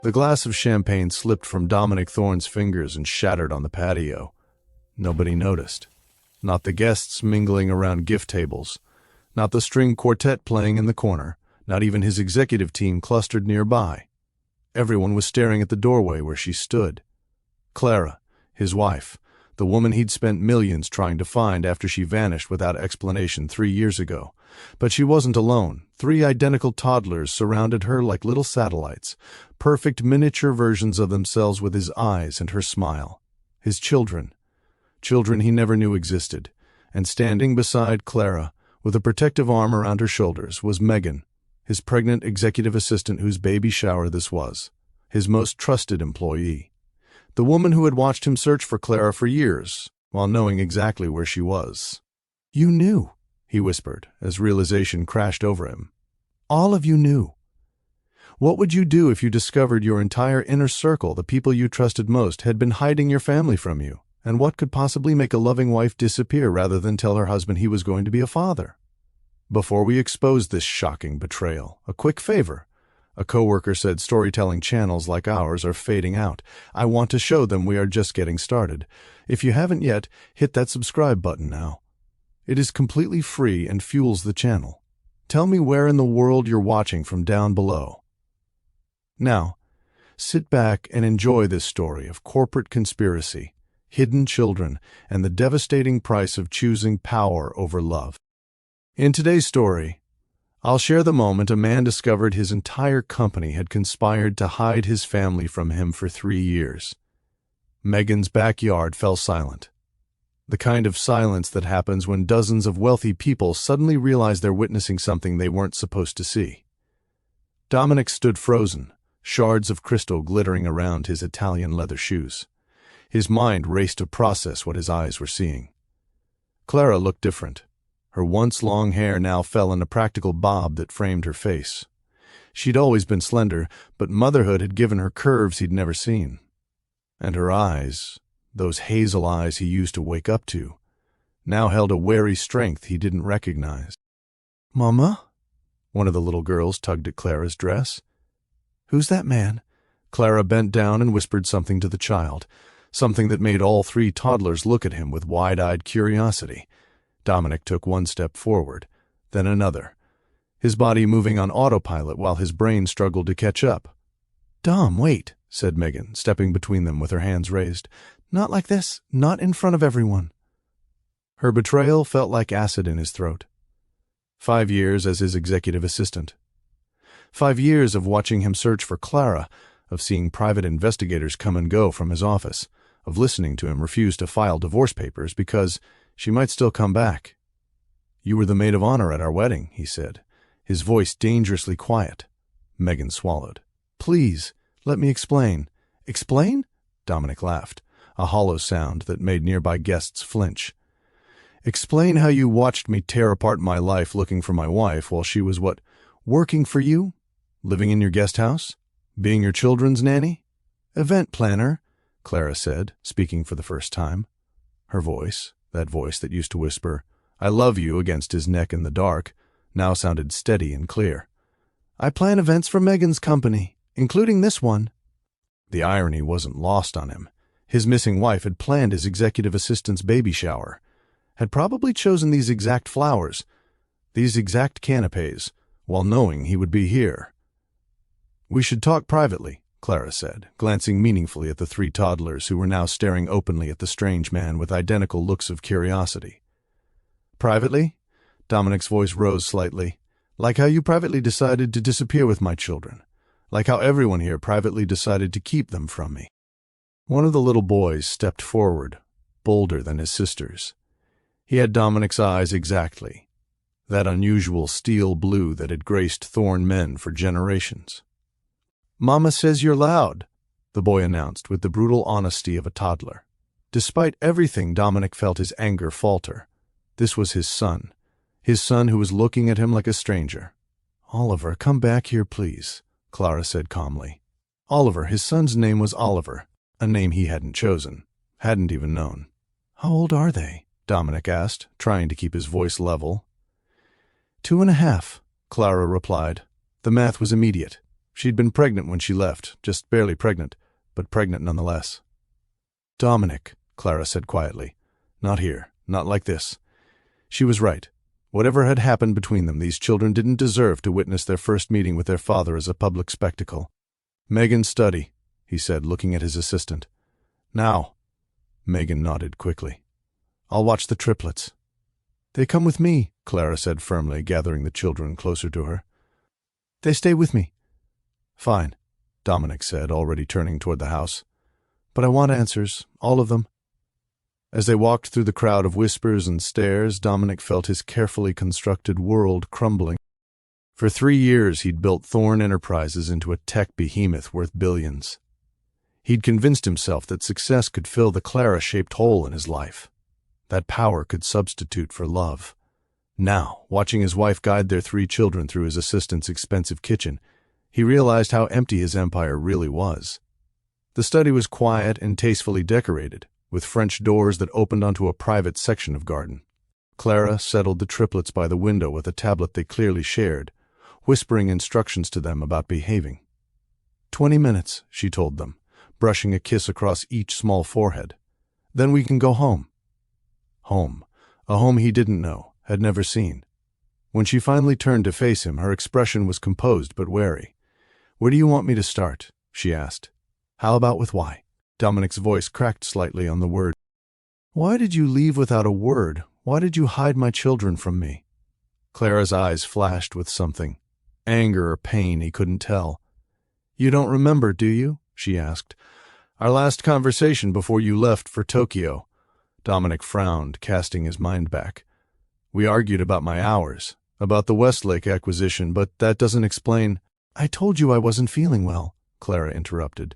The glass of champagne slipped from Dominic Thorne's fingers and shattered on the patio. Nobody noticed. Not the guests mingling around gift tables, not the string quartet playing in the corner, not even his executive team clustered nearby. Everyone was staring at the doorway where she stood. Clara, his wife, the woman he'd spent millions trying to find after she vanished without explanation 3 years ago. But she wasn't alone. 3 identical toddlers surrounded her like little satellites, perfect miniature versions of themselves with his eyes and her smile. His children he never knew existed. And standing beside Clara, with a protective arm around her shoulders, was Megan, his pregnant executive assistant whose baby shower this was, his most trusted employee. The woman who had watched him search for Clara for years, while knowing exactly where she was. "You knew," he whispered, as realization crashed over him. "All of you knew. What would you do if you discovered your entire inner circle, the people you trusted most, had been hiding your family from you? And what could possibly make a loving wife disappear rather than tell her husband he was going to be a father? Before we expose this shocking betrayal, a quick favor." A coworker said storytelling channels like ours are fading out. "I want to show them we are just getting started. If you haven't yet, hit that subscribe button now. It is completely free and fuels the channel. Tell me where in the world you're watching from down below." Now, sit back and enjoy this story of corporate conspiracy, hidden children, and the devastating price of choosing power over love. In today's story, I'll share the moment a man discovered his entire company had conspired to hide his family from him for 3 years. Megan's backyard fell silent. The kind of silence that happens when dozens of wealthy people suddenly realize they're witnessing something they weren't supposed to see. Dominic stood frozen, shards of crystal glittering around his Italian leather shoes. His mind raced to process what his eyes were seeing. Clara looked different. Her once long hair now fell in a practical bob that framed her face. She'd always been slender, but motherhood had given her curves he'd never seen. And her eyes, those hazel eyes he used to wake up to, now held a wary strength he didn't recognize. "Mama?" One of the little girls tugged at Clara's dress. "Who's that man?" Clara bent down and whispered something to the child, something that made all 3 toddlers look at him with wide-eyed curiosity. Dominic took 1 step forward, then another, his body moving on autopilot while his brain struggled to catch up. "Dom, wait," said Megan, stepping between them with her hands raised. "Not like this, not in front of everyone." Her betrayal felt like acid in his throat. 5 years as his executive assistant. 5 years of watching him search for Clara, of seeing private investigators come and go from his office, of listening to him refuse to file divorce papers because she might still come back. "You were the maid of honor at our wedding," he said, his voice dangerously quiet. Megan swallowed. "Please, let me explain." "Explain?" Dominic laughed, a hollow sound that made nearby guests flinch. "Explain how you watched me tear apart my life looking for my wife while she was what? Working for you? Living in your guest house? Being your children's nanny?" "Event planner," Clara said, speaking for the first time. Her voice, that voice that used to whisper, "I love you," against his neck in the dark, now sounded steady and clear. "I plan events for Megan's company, including this one." The irony wasn't lost on him. His missing wife had planned his executive assistant's baby shower, had probably chosen these exact flowers, these exact canapes, while knowing he would be here. "We should talk privately," Clara said, glancing meaningfully at the 3 toddlers who were now staring openly at the strange man with identical looks of curiosity. "Privately?" Dominic's voice rose slightly. "Like how you privately decided to disappear with my children. Like how everyone here privately decided to keep them from me." One of the little boys stepped forward, bolder than his sisters. He had Dominic's eyes exactly, that unusual steel blue that had graced Thorne men for generations. "Mama says you're loud," the boy announced with the brutal honesty of a toddler. Despite everything, Dominic felt his anger falter. This was his son who was looking at him like a stranger. "Oliver, come back here, please," Clara said calmly. Oliver, his son's name was Oliver, a name he hadn't chosen, hadn't even known. "How old are they?" Dominic asked, trying to keep his voice level. 2.5, Clara replied. The math was immediate. She'd been pregnant when she left, just barely pregnant, but pregnant nonetheless. "Dominic," Clara said quietly. "Not here. Not like this." She was right. Whatever had happened between them, these children didn't deserve to witness their first meeting with their father as a public spectacle. "Megan's study," he said, looking at his assistant. "Now." Megan nodded quickly. "I'll watch the triplets." "They come with me," Clara said firmly, gathering the children closer to her. "They stay with me." "Fine," Dominic said, already turning toward the house. "But I want answers, all of them." As they walked through the crowd of whispers and stares, Dominic felt his carefully constructed world crumbling. For 3 years, he'd built Thorne Enterprises into a tech behemoth worth billions. He'd convinced himself that success could fill the Clara-shaped hole in his life. That power could substitute for love. Now, watching his wife guide their 3 children through his assistant's expensive kitchen, he realized how empty his empire really was. The study was quiet and tastefully decorated, with French doors that opened onto a private section of garden. Clara settled the triplets by the window with a tablet they clearly shared, whispering instructions to them about behaving. 20 minutes, she told them, brushing a kiss across each small forehead. "Then we can go home." Home. A home he didn't know, had never seen. When she finally turned to face him, her expression was composed but wary. "Where do you want me to start?" she asked. "How about with why?" Dominic's voice cracked slightly on the word. "Why did you leave without a word? Why did you hide my children from me?" Clara's eyes flashed with something. Anger or pain, he couldn't tell. "You don't remember, do you?" she asked. "Our last conversation before you left for Tokyo." Dominic frowned, casting his mind back. "We argued about my hours, about the Westlake acquisition, but that doesn't explain—" "I told you I wasn't feeling well," Clara interrupted.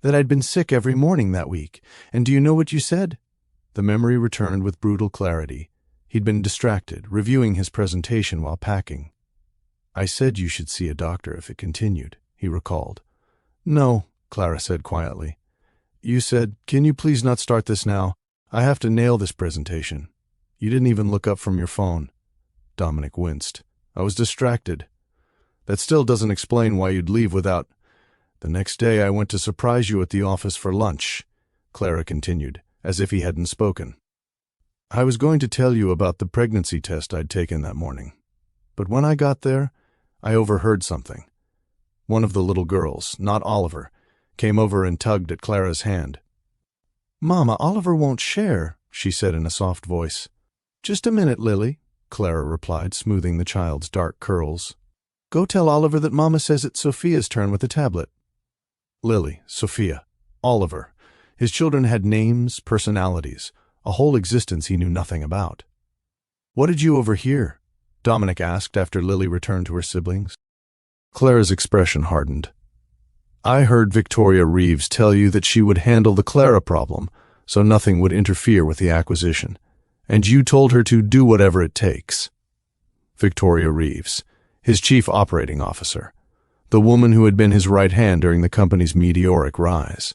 "That I'd been sick every morning that week. And do you know what you said?" The memory returned with brutal clarity. He'd been distracted, reviewing his presentation while packing. "I said you should see a doctor if it continued," he recalled. "No," Clara said quietly. "You said, 'Can you please not start this now? I have to nail this presentation.' You didn't even look up from your phone." Dominic winced. "I was distracted." "That still doesn't explain why you'd leave without—" "The next day I went to surprise you at the office for lunch," Clara continued, as if he hadn't spoken. "I was going to tell you about the pregnancy test I'd taken that morning. But when I got there, I overheard something. One of the little girls, not Oliver, came over and tugged at Clara's hand. "Mama, Oliver won't share," she said in a soft voice. "Just a minute, Lily," Clara replied, smoothing the child's dark curls. "Go tell Oliver that Mama says it's Sophia's turn with the tablet." Lily, Sophia, Oliver. His children had names, personalities, a whole existence he knew nothing about. "What did you overhear?" Dominic asked after Lily returned to her siblings. Clara's expression hardened. "I heard Victoria Reeves tell you that she would handle the Clara problem, so nothing would interfere with the acquisition. And you told her to do whatever it takes." Victoria Reeves, his chief operating officer, the woman who had been his right hand during the company's meteoric rise.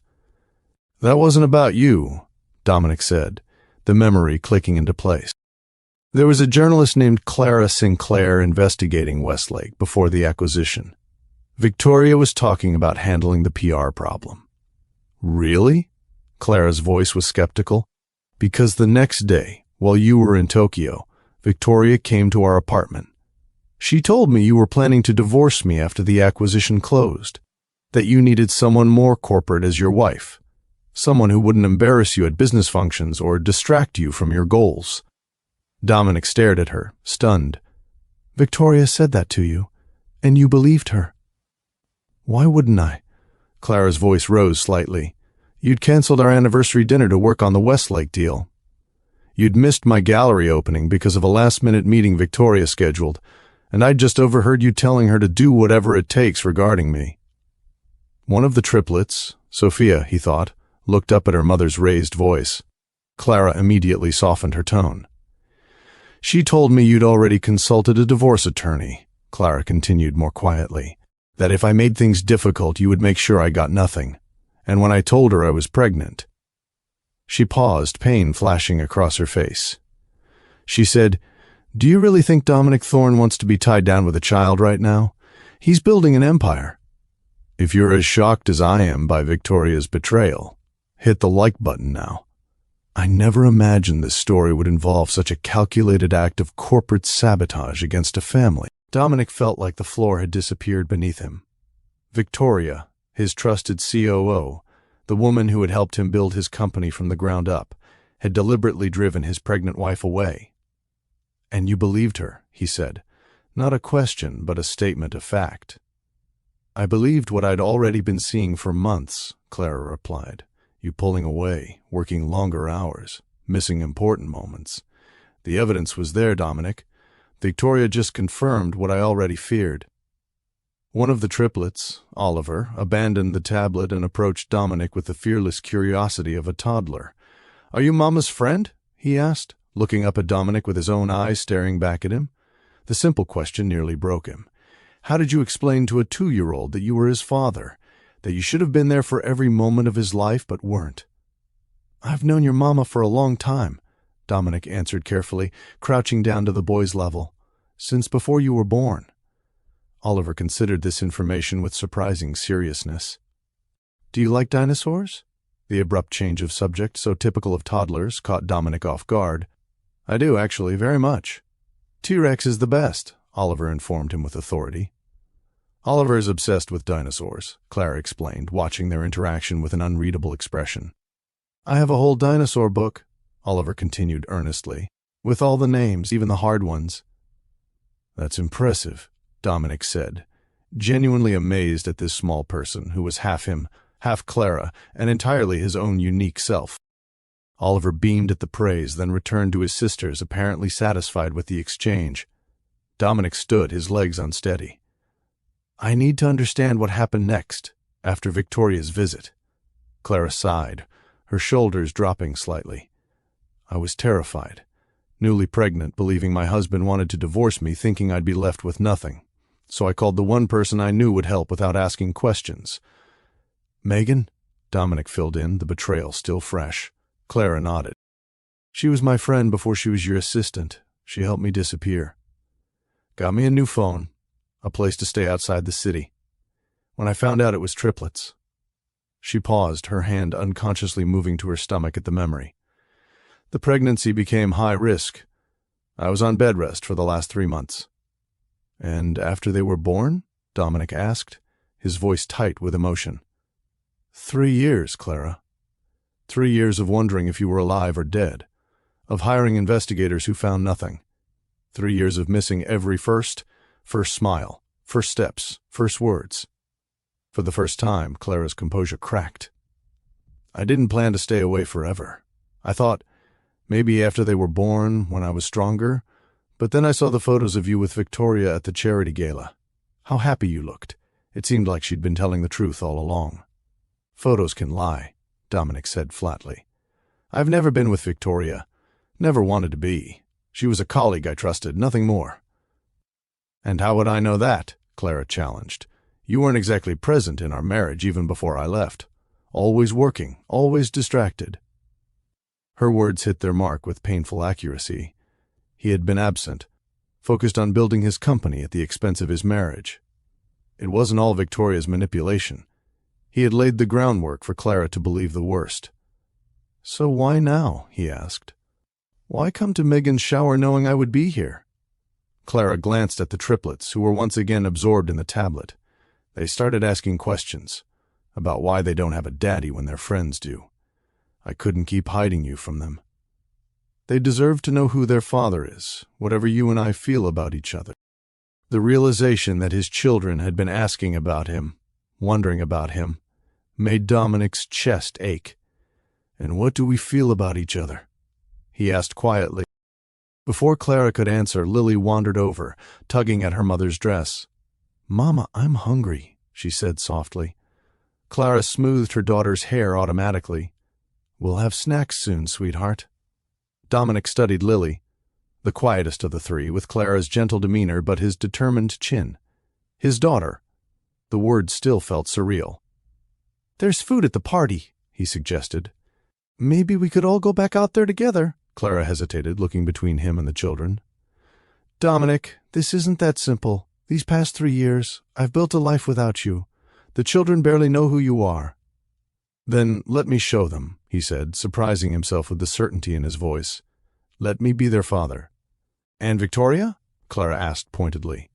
"That wasn't about you," Dominic said, the memory clicking into place. "There was a journalist named Clara Sinclair investigating Westlake before the acquisition. Victoria was talking about handling the PR problem." "Really?" Clara's voice was skeptical. "Because the next day, while you were in Tokyo, Victoria came to our apartment. She told me you were planning to divorce me after the acquisition closed, that you needed someone more corporate as your wife, someone who wouldn't embarrass you at business functions or distract you from your goals." Dominic stared at her, stunned. "Victoria said that to you, and you believed her?" "Why wouldn't I?" Clara's voice rose slightly. "You'd canceled our anniversary dinner to work on the Westlake deal. You'd missed my gallery opening because of a last-minute meeting Victoria scheduled, and I'd just overheard you telling her to do whatever it takes regarding me." One of the triplets, Sophia, he thought, looked up at her mother's raised voice. Clara immediately softened her tone. "She told me you'd already consulted a divorce attorney," Clara continued more quietly, "that if I made things difficult, you would make sure I got nothing. And when I told her I was pregnant—" She paused, pain flashing across her face. She said, "Do you really think Dominic Thorne wants to be tied down with a child right now? He's building an empire." If you're as shocked as I am by Victoria's betrayal, hit the like button now. I never imagined this story would involve such a calculated act of corporate sabotage against a family. Dominic felt like the floor had disappeared beneath him. Victoria, his trusted COO, the woman who had helped him build his company from the ground up, had deliberately driven his pregnant wife away. "And you believed her," he said. Not a question, but a statement of fact. "I believed what I'd already been seeing for months," Clara replied. "You pulling away, working longer hours, missing important moments. The evidence was there, Dominic. Victoria just confirmed what I already feared." One of the triplets, Oliver, abandoned the tablet and approached Dominic with the fearless curiosity of a toddler. "Are you Mama's friend?" he asked, looking up at Dominic with his own eyes staring back at him. The simple question nearly broke him. How did you explain to a 2-year-old that you were his father, that you should have been there for every moment of his life but weren't? "I've known your mama for a long time," Dominic answered carefully, crouching down to the boy's level. "Since before you were born." Oliver considered this information with surprising seriousness. "Do you like dinosaurs?" The abrupt change of subject, so typical of toddlers, caught Dominic off guard. "I do, actually, very much." "T-Rex is the best," Oliver informed him with authority. "Oliver is obsessed with dinosaurs," Clara explained, watching their interaction with an unreadable expression. "I have a whole dinosaur book," Oliver continued earnestly, "with all the names, even the hard ones." "That's impressive," Dominic said, genuinely amazed at this small person who was half him, half Clara, and entirely his own unique self. Oliver beamed at the praise, then returned to his sisters, apparently satisfied with the exchange. Dominic stood, his legs unsteady. "I need to understand what happened next, after Victoria's visit." Clara sighed, her shoulders dropping slightly. "I was terrified, newly pregnant, believing my husband wanted to divorce me, thinking I'd be left with nothing. So I called the one person I knew would help without asking questions." "Megan?" Dominic filled in, the betrayal still fresh. Clara nodded. "She was my friend before she was your assistant. She helped me disappear. Got me a new phone, a place to stay outside the city. When I found out it was triplets." She paused, her hand unconsciously moving to her stomach at the memory. "The pregnancy became high risk. I was on bed rest for the last 3 months." "And after they were born?" Dominic asked, his voice tight with emotion. 3 years, Clara. 3 years of wondering if you were alive or dead, of hiring investigators who found nothing. 3 years of missing every first smile, first steps, first words." For the first time, Clara's composure cracked. "I didn't plan to stay away forever. I thought, maybe after they were born, when I was stronger, but then I saw the photos of you with Victoria at the charity gala. How happy you looked. It seemed like she'd been telling the truth all along." "Photos can lie," Dominic said flatly. "I've never been with Victoria. Never wanted to be. She was a colleague I trusted, nothing more." "And how would I know that?" Clara challenged. "You weren't exactly present in our marriage even before I left. Always working, always distracted." Her words hit their mark with painful accuracy. He had been absent, focused on building his company at the expense of his marriage. It wasn't all Victoria's manipulation. He had laid the groundwork for Clara to believe the worst. "So why now?" he asked. "Why come to Megan's shower knowing I would be here?" Clara glanced at the triplets, who were once again absorbed in the tablet. They started asking questions about why they don't have a daddy when their friends do. "I couldn't keep hiding you from them." "They deserve to know who their father is, whatever you and I feel about each other." The realization that his children had been asking about him, wondering about him, made Dominic's chest ache. "And what do we feel about each other?" he asked quietly. Before Clara could answer, Lily wandered over, tugging at her mother's dress. "Mama, I'm hungry," she said softly. Clara smoothed her daughter's hair automatically. "We'll have snacks soon, sweetheart." Dominic studied Lily, the quietest of the three, with Clara's gentle demeanor but his determined chin. His daughter. The words still felt surreal. "There's food at the party," he suggested. "Maybe we could all go back out there together." Clara hesitated, looking between him and the children. "Dominic, this isn't that simple. These past 3 years, I've built a life without you. The children barely know who you are." "Then let me show them," he said, surprising himself with the certainty in his voice. "Let me be their father." "And Victoria?" Clara asked pointedly.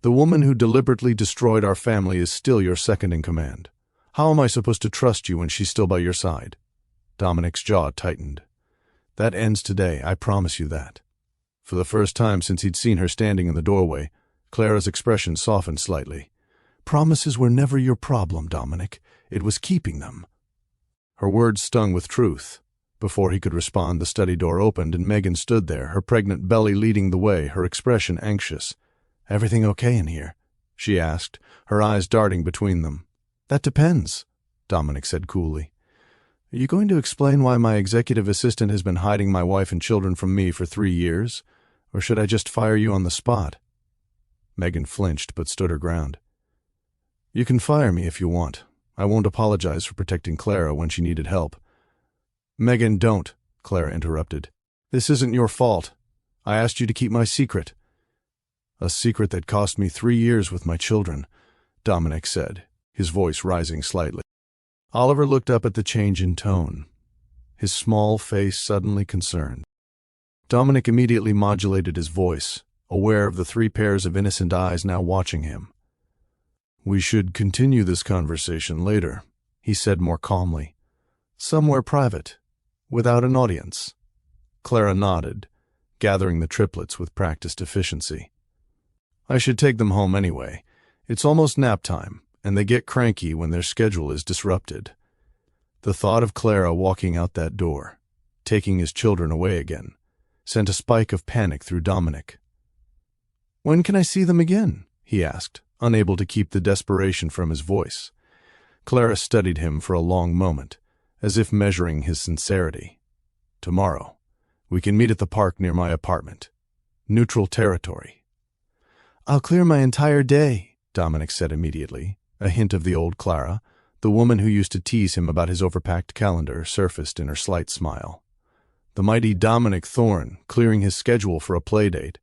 "The woman who deliberately destroyed our family is still your second in command. How am I supposed to trust you when she's still by your side?" Dominic's jaw tightened. "That ends today, I promise you that." For the first time since he'd seen her standing in the doorway, Clara's expression softened slightly. "Promises were never your problem, Dominic. It was keeping them." Her words stung with truth. Before he could respond, the study door opened and Megan stood there, her pregnant belly leading the way, her expression anxious. "Everything okay in here?" she asked, her eyes darting between them. "That depends," Dominic said coolly. "Are you going to explain why my executive assistant has been hiding my wife and children from me for 3 years? Or should I just fire you on the spot?" Megan flinched but stood her ground. "You can fire me if you want. I won't apologize for protecting Clara when she needed help." "Megan, don't," Clara interrupted. "This isn't your fault. I asked you to keep my secret." "A secret that cost me 3 years with my children," Dominic said, his voice rising slightly. Oliver looked up at the change in tone, his small face suddenly concerned. Dominic immediately modulated his voice, aware of the 3 pairs of innocent eyes now watching him. "We should continue this conversation later," he said more calmly. "Somewhere private, without an audience." Clara nodded, gathering the triplets with practiced efficiency. "I should take them home anyway. It's almost nap time, and they get cranky when their schedule is disrupted." The thought of Clara walking out that door, taking his children away again, sent a spike of panic through Dominic. "When can I see them again?" he asked, unable to keep the desperation from his voice. Clara studied him for a long moment, as if measuring his sincerity. "Tomorrow. We can meet at the park near my apartment. Neutral territory." "I'll clear my entire day," Dominic said immediately. A hint of the old Clara, the woman who used to tease him about his overpacked calendar, surfaced in her slight smile. The mighty Dominic Thorne, clearing his schedule for a playdate.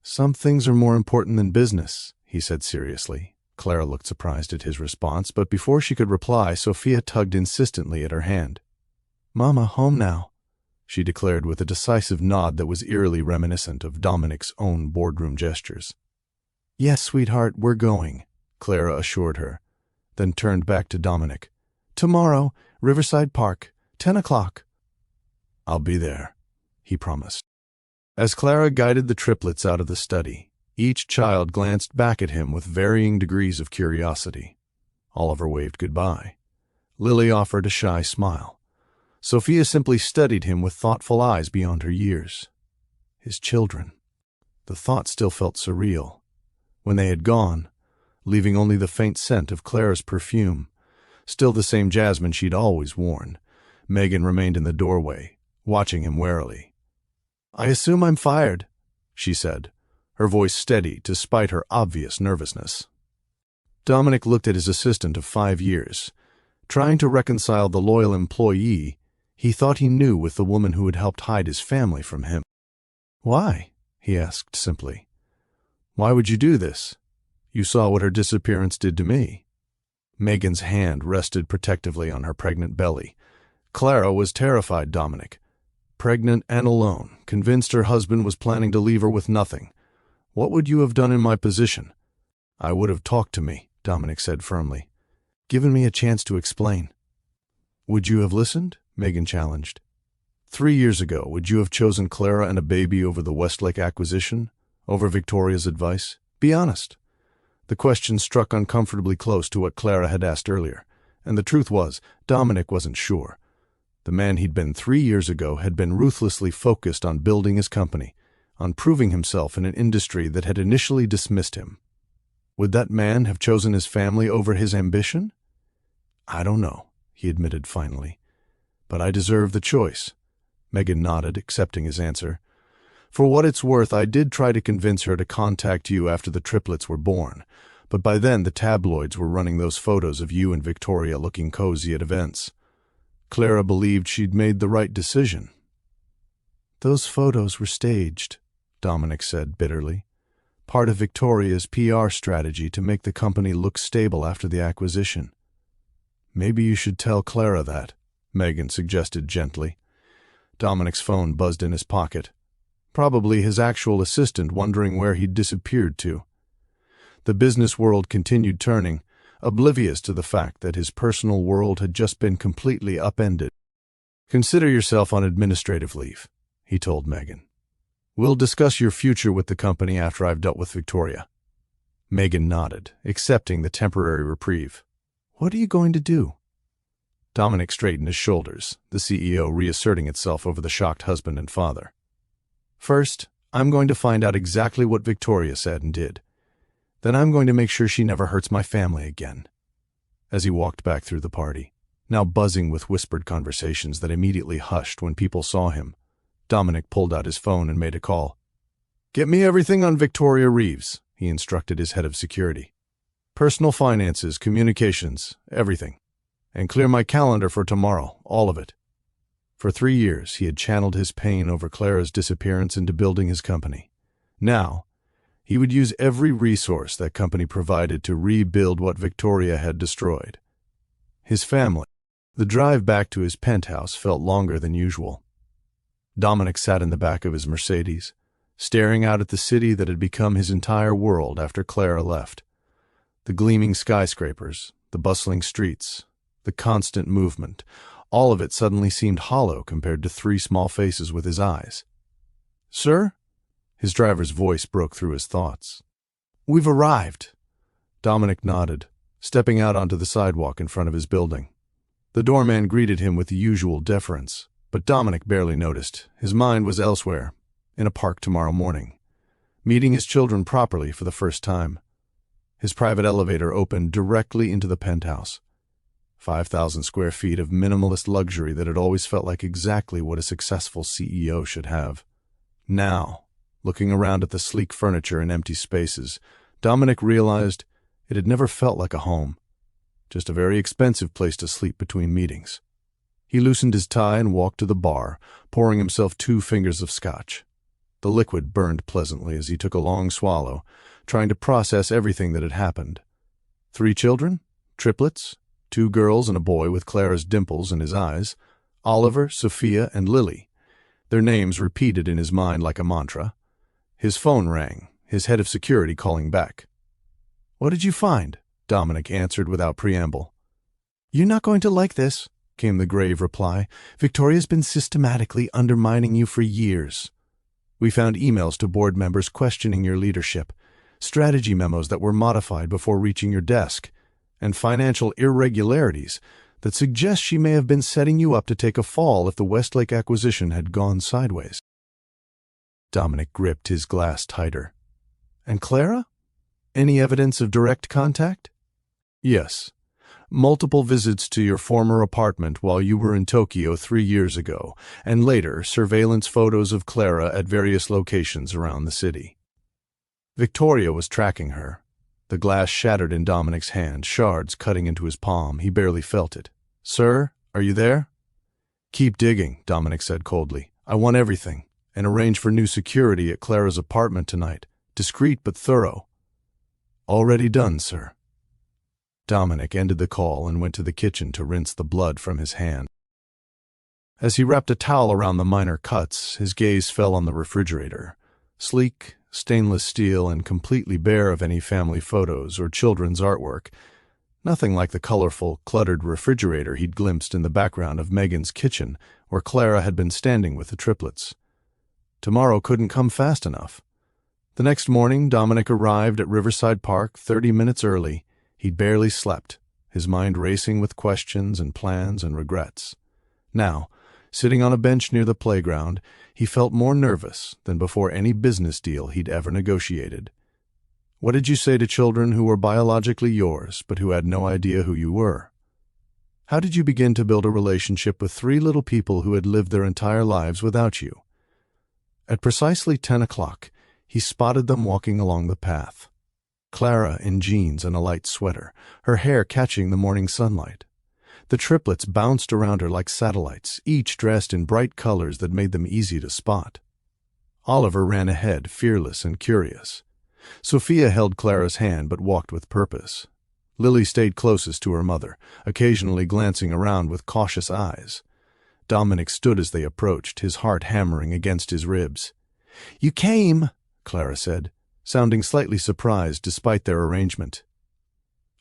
"Some things are more important than business," he said seriously. Clara looked surprised at his response, but before she could reply, Sophia tugged insistently at her hand. "Mama, home now," she declared with a decisive nod that was eerily reminiscent of Dominic's own boardroom gestures. "Yes, sweetheart, we're going," Clara assured her, then turned back to Dominic. "Tomorrow, Riverside Park, 10 o'clock. "I'll be there," he promised. As Clara guided the triplets out of the study, each child glanced back at him with varying degrees of curiosity. Oliver waved goodbye. Lily offered a shy smile. Sophia simply studied him with thoughtful eyes beyond her years. His children. The thought still felt surreal. When they had gone, leaving only the faint scent of Clara's perfume, still the same jasmine she'd always worn, Megan remained in the doorway, watching him warily. "I assume I'm fired," she said, her voice steady despite her obvious nervousness. Dominic looked at his assistant of 5 years, trying to reconcile the loyal employee he thought he knew with the woman who had helped hide his family from him. "Why?" he asked simply. "Why would you do this? You saw what her disappearance did to me." Megan's hand rested protectively on her pregnant belly. Clara was terrified, Dominic. Pregnant and alone, convinced her husband was planning to leave her with nothing. "What would you have done in my position?" "I would have talked to me," Dominic said firmly. "Given me a chance to explain." "Would you have listened?" Megan challenged. 3 years ago, would you have chosen Clara and a baby over the Westlake acquisition? Over Victoria's advice? Be honest. The question struck uncomfortably close to what Clara had asked earlier, and the truth was, Dominic wasn't sure. The man he'd been 3 years ago had been ruthlessly focused on building his company, on proving himself in an industry that had initially dismissed him. Would that man have chosen his family over his ambition? "I don't know," he admitted finally. "But I deserve the choice." Megan nodded, accepting his answer. "For what it's worth, I did try to convince her to contact you after the triplets were born, but by then the tabloids were running those photos of you and Victoria looking cozy at events. Clara believed she'd made the right decision." "Those photos were staged," Dominic said bitterly. part of Victoria's PR strategy to make the company look stable after the acquisition. Maybe you should tell Clara that, Megan suggested gently. Dominic's phone buzzed in his pocket. Probably his actual assistant wondering where he'd disappeared to. The business world continued turning, oblivious to the fact that his personal world had just been completely upended. "Consider yourself on administrative leave," he told Megan. "We'll discuss your future with the company after I've dealt with Victoria." Megan nodded, accepting the temporary reprieve. "What are you going to do?" Dominic straightened his shoulders, the CEO reasserting itself over the shocked husband and father. "First, I'm going to find out exactly what Victoria said and did. Then I'm going to make sure she never hurts my family again." As he walked back through the party, now buzzing with whispered conversations that immediately hushed when people saw him, Dominic pulled out his phone and made a call. "Get me everything on Victoria Reeves," he instructed his head of security. "Personal finances, communications, everything. And clear my calendar for tomorrow, all of it." For 3 years, he had channeled his pain over Clara's disappearance into building his company. Now, he would use every resource that company provided to rebuild what Victoria had destroyed. His family. The drive back to his penthouse felt longer than usual. Dominic sat in the back of his Mercedes, staring out at the city that had become his entire world after Clara left. The gleaming skyscrapers, the bustling streets, the constant movement, all of it suddenly seemed hollow compared to 3 small faces with his eyes. "Sir?" His driver's voice broke through his thoughts. "We've arrived." Dominic nodded, stepping out onto the sidewalk in front of his building. The doorman greeted him with the usual deference, but Dominic barely noticed. His mind was elsewhere, in a park tomorrow morning, meeting his children properly for the first time. His private elevator opened directly into the penthouse. 5,000 square feet of minimalist luxury that had always felt like exactly what a successful CEO should have. Now, looking around at the sleek furniture and empty spaces, Dominic realized it had never felt like a home, just a very expensive place to sleep between meetings. He loosened his tie and walked to the bar, pouring himself 2 fingers of scotch. The liquid burned pleasantly as he took a long swallow, trying to process everything that had happened. 3 children? Triplets? 2 girls and a boy with Clara's dimples in his eyes. Oliver, Sophia, and Lily. Their names repeated in his mind like a mantra. His phone rang, his head of security calling back. "What did you find?" Dominic answered without preamble. "You're not going to like this," came the grave reply. "Victoria's been systematically undermining you for years. We found emails to board members questioning your leadership, strategy memos that were modified before reaching your desk, and financial irregularities that suggest she may have been setting you up to take a fall if the Westlake acquisition had gone sideways." Dominic gripped his glass tighter. "And Clara? Any evidence of direct contact?" "Yes. Multiple visits to your former apartment while you were in Tokyo 3 years ago, and later surveillance photos of Clara at various locations around the city." Victoria was tracking her. The glass shattered in Dominic's hand, shards cutting into his palm. He barely felt it. "Sir, are you there?" "Keep digging," Dominic said coldly. "I want everything, and arrange for new security at Clara's apartment tonight. Discreet but thorough." "Already done, sir." Dominic ended the call and went to the kitchen to rinse the blood from his hand. As he wrapped a towel around the minor cuts, his gaze fell on the refrigerator. Sleek, stainless steel, and completely bare of any family photos or children's artwork. Nothing like the colorful, cluttered refrigerator he'd glimpsed in the background of Megan's kitchen, where Clara had been standing with the triplets. Tomorrow couldn't come fast enough. The next morning, Dominic arrived at Riverside Park 30 minutes early. He'd barely slept, his mind racing with questions and plans and regrets. Now, sitting on a bench near the playground, he felt more nervous than before any business deal he'd ever negotiated. What did you say to children who were biologically yours, but who had no idea who you were? How did you begin to build a relationship with 3 little people who had lived their entire lives without you? At precisely 10 o'clock, he spotted them walking along the path. Clara in jeans and a light sweater, her hair catching the morning sunlight. The triplets bounced around her like satellites, each dressed in bright colors that made them easy to spot. Oliver ran ahead, fearless and curious. Sophia held Clara's hand but walked with purpose. Lily stayed closest to her mother, occasionally glancing around with cautious eyes. Dominic stood as they approached, his heart hammering against his ribs. "You came," Clara said, sounding slightly surprised despite their arrangement.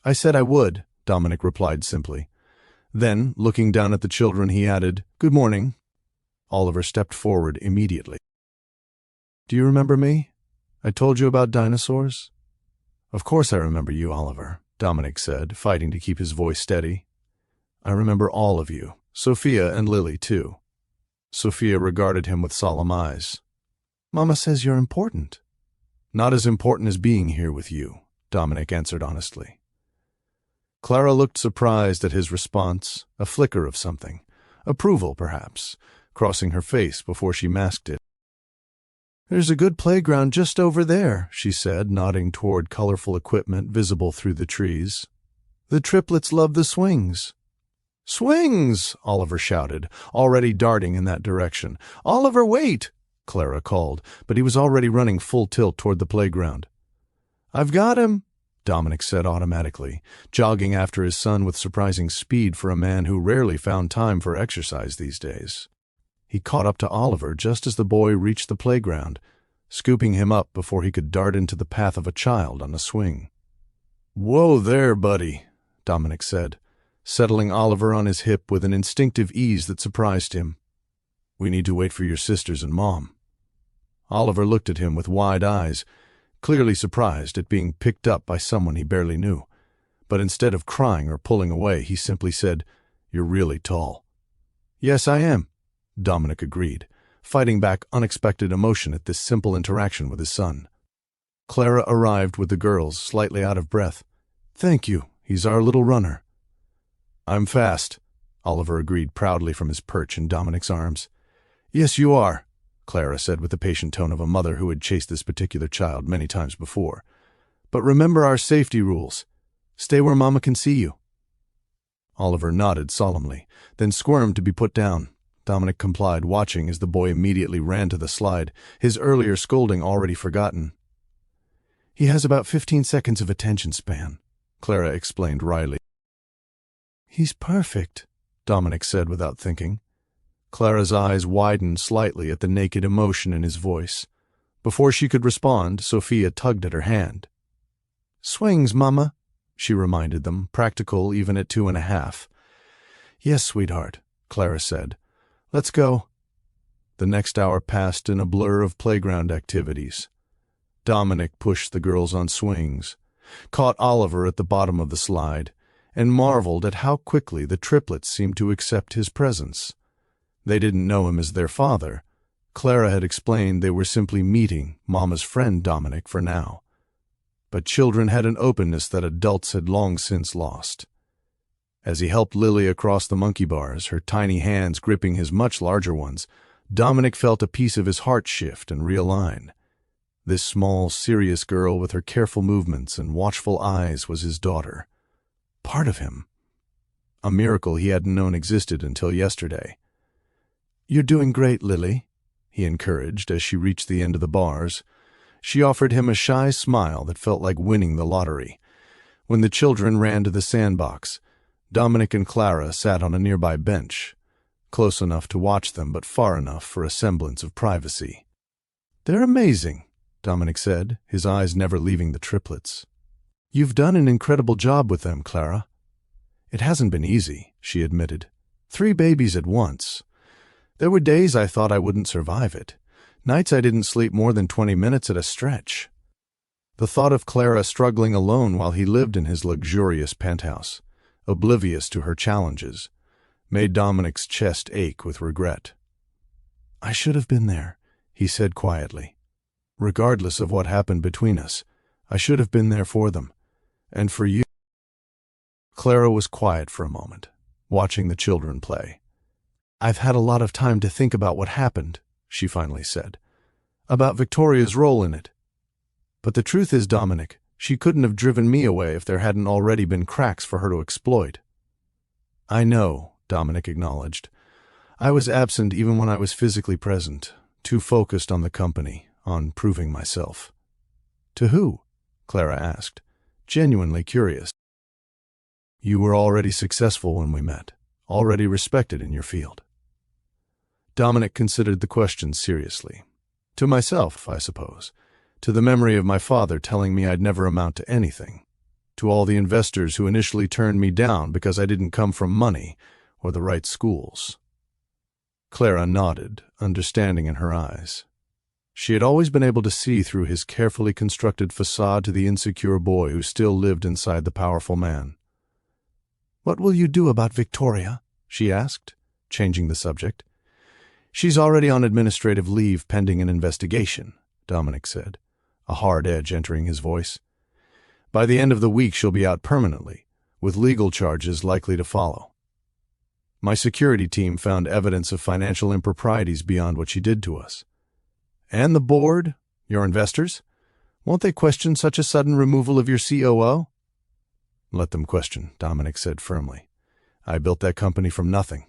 "I said I would," Dominic replied simply. Then, looking down at the children, he added, "Good morning." Oliver stepped forward immediately. "Do you remember me? I told you about dinosaurs?" "Of course I remember you, Oliver," Dominic said, fighting to keep his voice steady. "I remember all of you, Sophia and Lily, too." Sophia regarded him with solemn eyes. "Mama says you're important." "Not as important as being here with you," Dominic answered honestly. Clara looked surprised at his response, a flicker of something, approval perhaps, crossing her face before she masked it. "There's a good playground just over there," she said, nodding toward colorful equipment visible through the trees. "The triplets love the swings." "Swings!" Oliver shouted, already darting in that direction. "Oliver, wait!" Clara called, but he was already running full tilt toward the playground. "I've got him," Dominic said automatically, jogging after his son with surprising speed for a man who rarely found time for exercise these days. He caught up to Oliver just as the boy reached the playground, scooping him up before he could dart into the path of a child on a swing. "Whoa there, buddy," Dominic said, settling Oliver on his hip with an instinctive ease that surprised him. "We need to wait for your sisters and Mom." Oliver looked at him with wide eyes, clearly surprised at being picked up by someone he barely knew. But instead of crying or pulling away, he simply said, "You're really tall." "Yes, I am," Dominic agreed, fighting back unexpected emotion at this simple interaction with his son. Clara arrived with the girls, slightly out of breath. "Thank you. He's our little runner." "I'm fast," Oliver agreed proudly from his perch in Dominic's arms. "Yes, you are," Clara said with the patient tone of a mother who had chased this particular child many times before. "But remember our safety rules. Stay where Mama can see you." Oliver nodded solemnly, then squirmed to be put down. Dominic complied, watching as the boy immediately ran to the slide, his earlier scolding already forgotten. "He has about 15 seconds of attention span," Clara explained wryly. "He's perfect," Dominic said without thinking. Clara's eyes widened slightly at the naked emotion in his voice. Before she could respond, Sophia tugged at her hand. "Swings, Mama," she reminded them, practical even at 2.5. "Yes, sweetheart," Clara said. "Let's go." The next hour passed in a blur of playground activities. Dominic pushed the girls on swings, caught Oliver at the bottom of the slide, and marveled at how quickly the triplets seemed to accept his presence. They didn't know him as their father. Clara had explained they were simply meeting Mama's friend Dominic for now. But children had an openness that adults had long since lost. As he helped Lily across the monkey bars, her tiny hands gripping his much larger ones, Dominic felt a piece of his heart shift and realign. This small, serious girl with her careful movements and watchful eyes was his daughter. Part of him. A miracle he hadn't known existed until yesterday. "You're doing great, Lily," he encouraged as she reached the end of the bars. She offered him a shy smile that felt like winning the lottery. When the children ran to the sandbox, Dominic and Clara sat on a nearby bench, close enough to watch them but far enough for a semblance of privacy. "They're amazing," Dominic said, his eyes never leaving the triplets. "You've done an incredible job with them, Clara." "It hasn't been easy," she admitted. 3 babies at once. There were days I thought I wouldn't survive it. Nights I didn't sleep more than 20 minutes at a stretch." The thought of Clara struggling alone while he lived in his luxurious penthouse, oblivious to her challenges, made Dominic's chest ache with regret. "I should have been there," he said quietly. "Regardless of what happened between us, I should have been there for them. And for you." Clara was quiet for a moment, watching the children play. "I've had a lot of time to think about what happened," she finally said. "About Victoria's role in it. But the truth is, Dominic, she couldn't have driven me away if there hadn't already been cracks for her to exploit." "I know," Dominic acknowledged. "I was absent even when I was physically present, too focused on the company, on proving myself." To who? Clara asked, genuinely curious. You were already successful when we met, already respected in your field. Dominic considered the question seriously. To myself, I suppose. To the memory of my father telling me I'd never amount to anything. To all the investors who initially turned me down because I didn't come from money or the right schools. Clara nodded, understanding in her eyes. She had always been able to see through his carefully constructed facade to the insecure boy who still lived inside the powerful man. "What will you do about Victoria?" she asked, changing the subject. "She's already on administrative leave pending an investigation," Dominic said, a hard edge entering his voice. "By the end of the week she'll be out permanently, with legal charges likely to follow. My security team found evidence of financial improprieties beyond what she did to us. And the board, your investors, won't they question such a sudden removal of your COO? Let them question, Dominic said firmly. I built that company from nothing.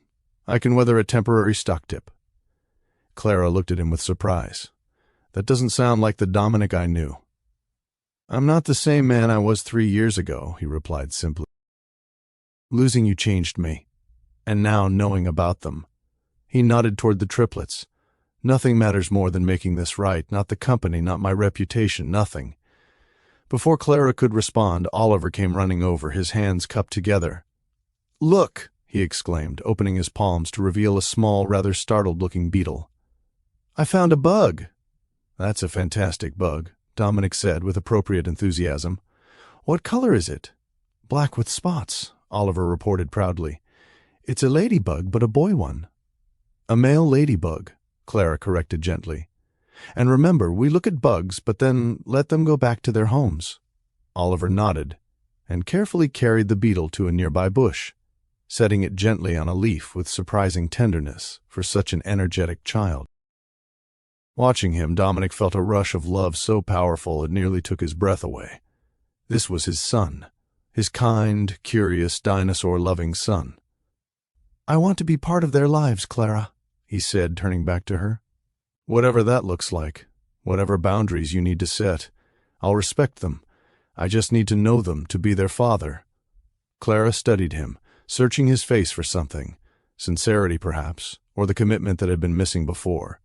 I can weather a temporary stock dip. Clara looked at him with surprise. That doesn't sound like the Dominic I knew. I'm not the same man I was 3 years ago, he replied simply. Losing you changed me. And now knowing about them. He nodded toward the triplets. Nothing matters more than making this right, not the company, not my reputation, nothing. Before Clara could respond, Oliver came running over, his hands cupped together. Look, he exclaimed, opening his palms to reveal a small, rather startled-looking beetle. I found a bug. That's a fantastic bug, Dominic said with appropriate enthusiasm. What color is it? Black with spots, Oliver reported proudly. It's a ladybug, but a boy one. A male ladybug, Clara corrected gently. And remember, we look at bugs, but then let them go back to their homes. Oliver nodded and carefully carried the beetle to a nearby bush, setting it gently on a leaf with surprising tenderness for such an energetic child. Watching him, Dominic felt a rush of love so powerful it nearly took his breath away. This was his son, his kind, curious, dinosaur-loving son. I want to be part of their lives, Clara, he said, turning back to her. Whatever that looks like, whatever boundaries you need to set, I'll respect them. I just need to know them to be their father. Clara studied him, searching his face for something, sincerity perhaps, or the commitment that had been missing before.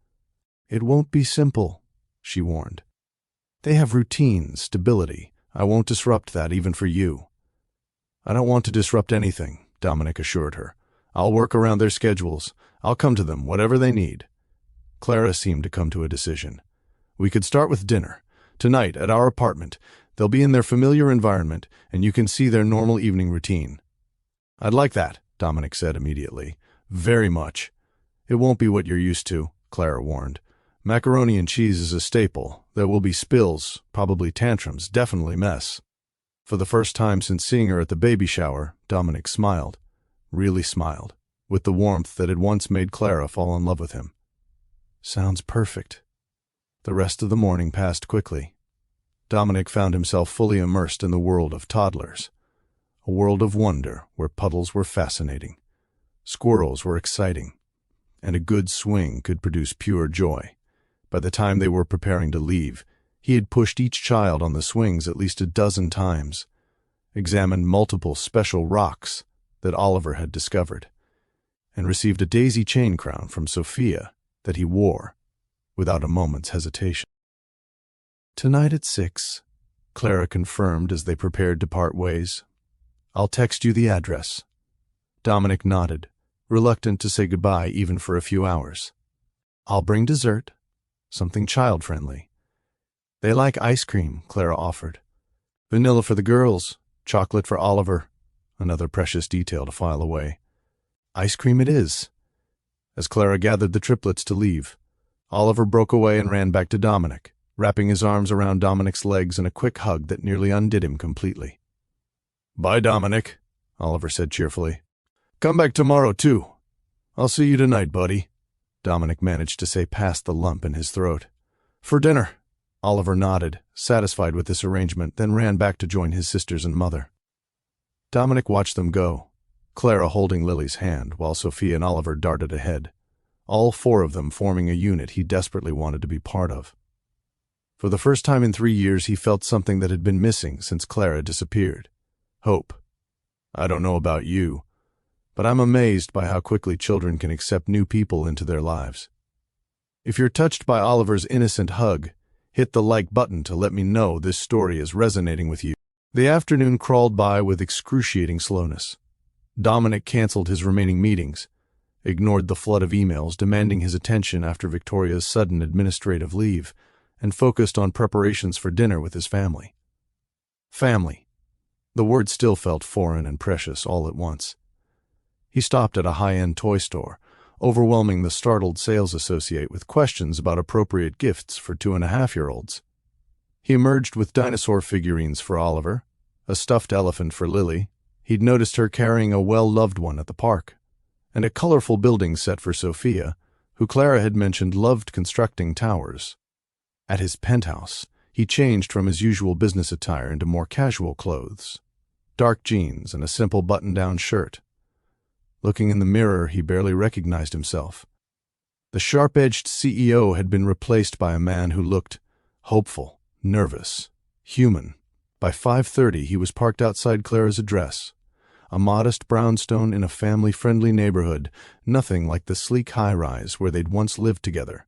It won't be simple, she warned. They have routines, stability. I won't disrupt that even for you. I don't want to disrupt anything, Dominic assured her. I'll work around their schedules. I'll come to them, whatever they need. Clara seemed to come to a decision. We could start with dinner. Tonight, at our apartment. They'll be in their familiar environment, and you can see their normal evening routine. I'd like that, Dominic said immediately. Very much. It won't be what you're used to, Clara warned. Macaroni and cheese is a staple. There will be spills, probably tantrums, definitely mess. For the first time since seeing her at the baby shower, Dominic smiled. Really smiled, with the warmth that had once made Clara fall in love with him. Sounds perfect. The rest of the morning passed quickly. Dominic found himself fully immersed in the world of toddlers. A world of wonder where puddles were fascinating, squirrels were exciting, and a good swing could produce pure joy. By the time they were preparing to leave, he had pushed each child on the swings at least a dozen times, examined multiple special rocks that Oliver had discovered, and received a daisy chain crown from Sophia that he wore without a moment's hesitation. Tonight at 6, Clara confirmed as they prepared to part ways. I'll text you the address. Dominic nodded, reluctant to say goodbye even for a few hours. I'll bring dessert, something child-friendly. They like ice cream, Clara offered. Vanilla for the girls, chocolate for Oliver, another precious detail to file away. Ice cream it is. As Clara gathered the triplets to leave, Oliver broke away and ran back to Dominic, wrapping his arms around Dominic's legs in a quick hug that nearly undid him completely. Bye, Dominic, Oliver said cheerfully. Come back tomorrow, too. I'll see you tonight, buddy, Dominic managed to say past the lump in his throat. For dinner, Oliver nodded, satisfied with this arrangement, then ran back to join his sisters and mother. Dominic watched them go, Clara holding Lily's hand while Sophia and Oliver darted ahead, all 4 of them forming a unit he desperately wanted to be part of. For the first time in 3 years, he felt something that had been missing since Clara disappeared. Hope. I don't know about you, but I'm amazed by how quickly children can accept new people into their lives. If you're touched by Oliver's innocent hug, hit the like button to let me know this story is resonating with you. The afternoon crawled by with excruciating slowness. Dominic canceled his remaining meetings, ignored the flood of emails demanding his attention after Victoria's sudden administrative leave, and focused on preparations for dinner with his family. Family. The word still felt foreign and precious all at once. He stopped at a high-end toy store, overwhelming the startled sales associate with questions about appropriate gifts for 2.5-year-olds. He emerged with dinosaur figurines for Oliver, a stuffed elephant for Lily. He'd noticed her carrying a well-loved one at the park, and a colorful building set for Sophia, who Clara had mentioned loved constructing towers. At his penthouse, he changed from his usual business attire into more casual clothes, dark jeans and a simple button-down shirt. Looking in the mirror, he barely recognized himself. The sharp-edged CEO had been replaced by a man who looked hopeful, nervous, human. By 5:30, he was parked outside Clara's address, a modest brownstone in a family-friendly neighborhood, nothing like the sleek high-rise where they'd once lived together.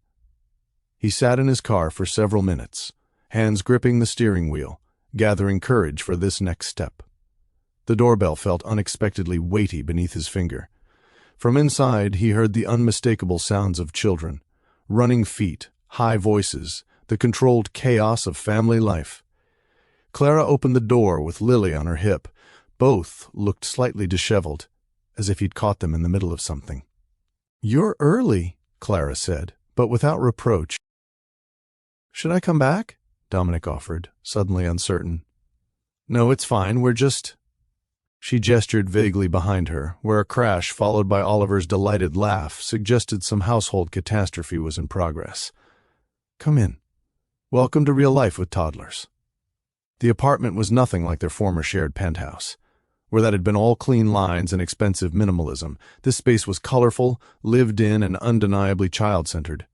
He sat in his car for several minutes, hands gripping the steering wheel, gathering courage for this next step. The doorbell felt unexpectedly weighty beneath his finger. From inside, he heard the unmistakable sounds of children, running feet, high voices, the controlled chaos of family life. Clara opened the door with Lily on her hip. Both looked slightly disheveled, as if he'd caught them in the middle of something. "You're early," Clara said, but without reproach. "Should I come back?" Dominic offered, suddenly uncertain. "No, it's fine, we're just—" She gestured vaguely behind her, where a crash followed by Oliver's delighted laugh suggested some household catastrophe was in progress. "Come in. Welcome to real life with toddlers." The apartment was nothing like their former shared penthouse, where that had been all clean lines and expensive minimalism. This space was colorful, lived in, and undeniably child-centered.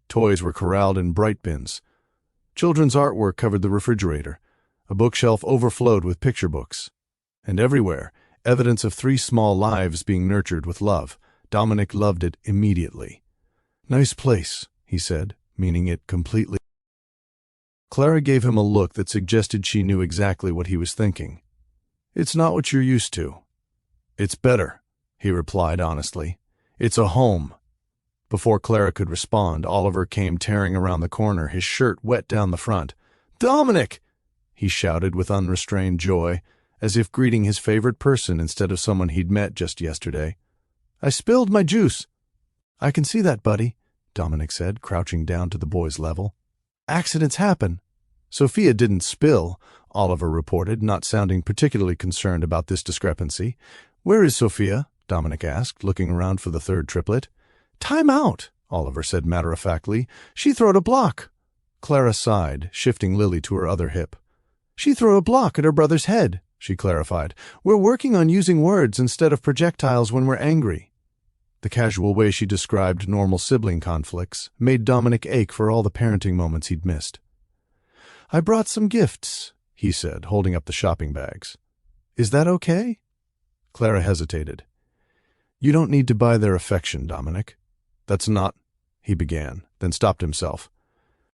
Toys were corralled in bright bins. Children's artwork covered the refrigerator. A bookshelf overflowed with picture books. And everywhere, evidence of 3 small lives being nurtured with love. Dominic loved it immediately. "Nice place," he said, meaning it completely. Clara gave him a look that suggested she knew exactly what he was thinking. "It's not what you're used to." "It's better," he replied honestly. "It's a home." Before Clara could respond, Oliver came tearing around the corner, his shirt wet down the front. "Dominic!" he shouted with unrestrained joy, as if greeting his favorite person instead of someone he'd met just yesterday. "I spilled my juice." "I can see that, buddy," Dominic said, crouching down to the boy's level. "Accidents happen." "Sophia didn't spill," Oliver reported, not sounding particularly concerned about this discrepancy. "Where is Sophia?" Dominic asked, looking around for the third triplet. "Time out," Oliver said matter-of-factly. "She throwed a block." Clara sighed, shifting Lily to her other hip. "She threw a block at her brother's head," she clarified. "We're working on using words instead of projectiles when we're angry." The casual way she described normal sibling conflicts made Dominic ache for all the parenting moments he'd missed. "I brought some gifts," he said, holding up the shopping bags. "Is that okay?" Clara hesitated. "You don't need to buy their affection, Dominic. That's not—" he began, then stopped himself.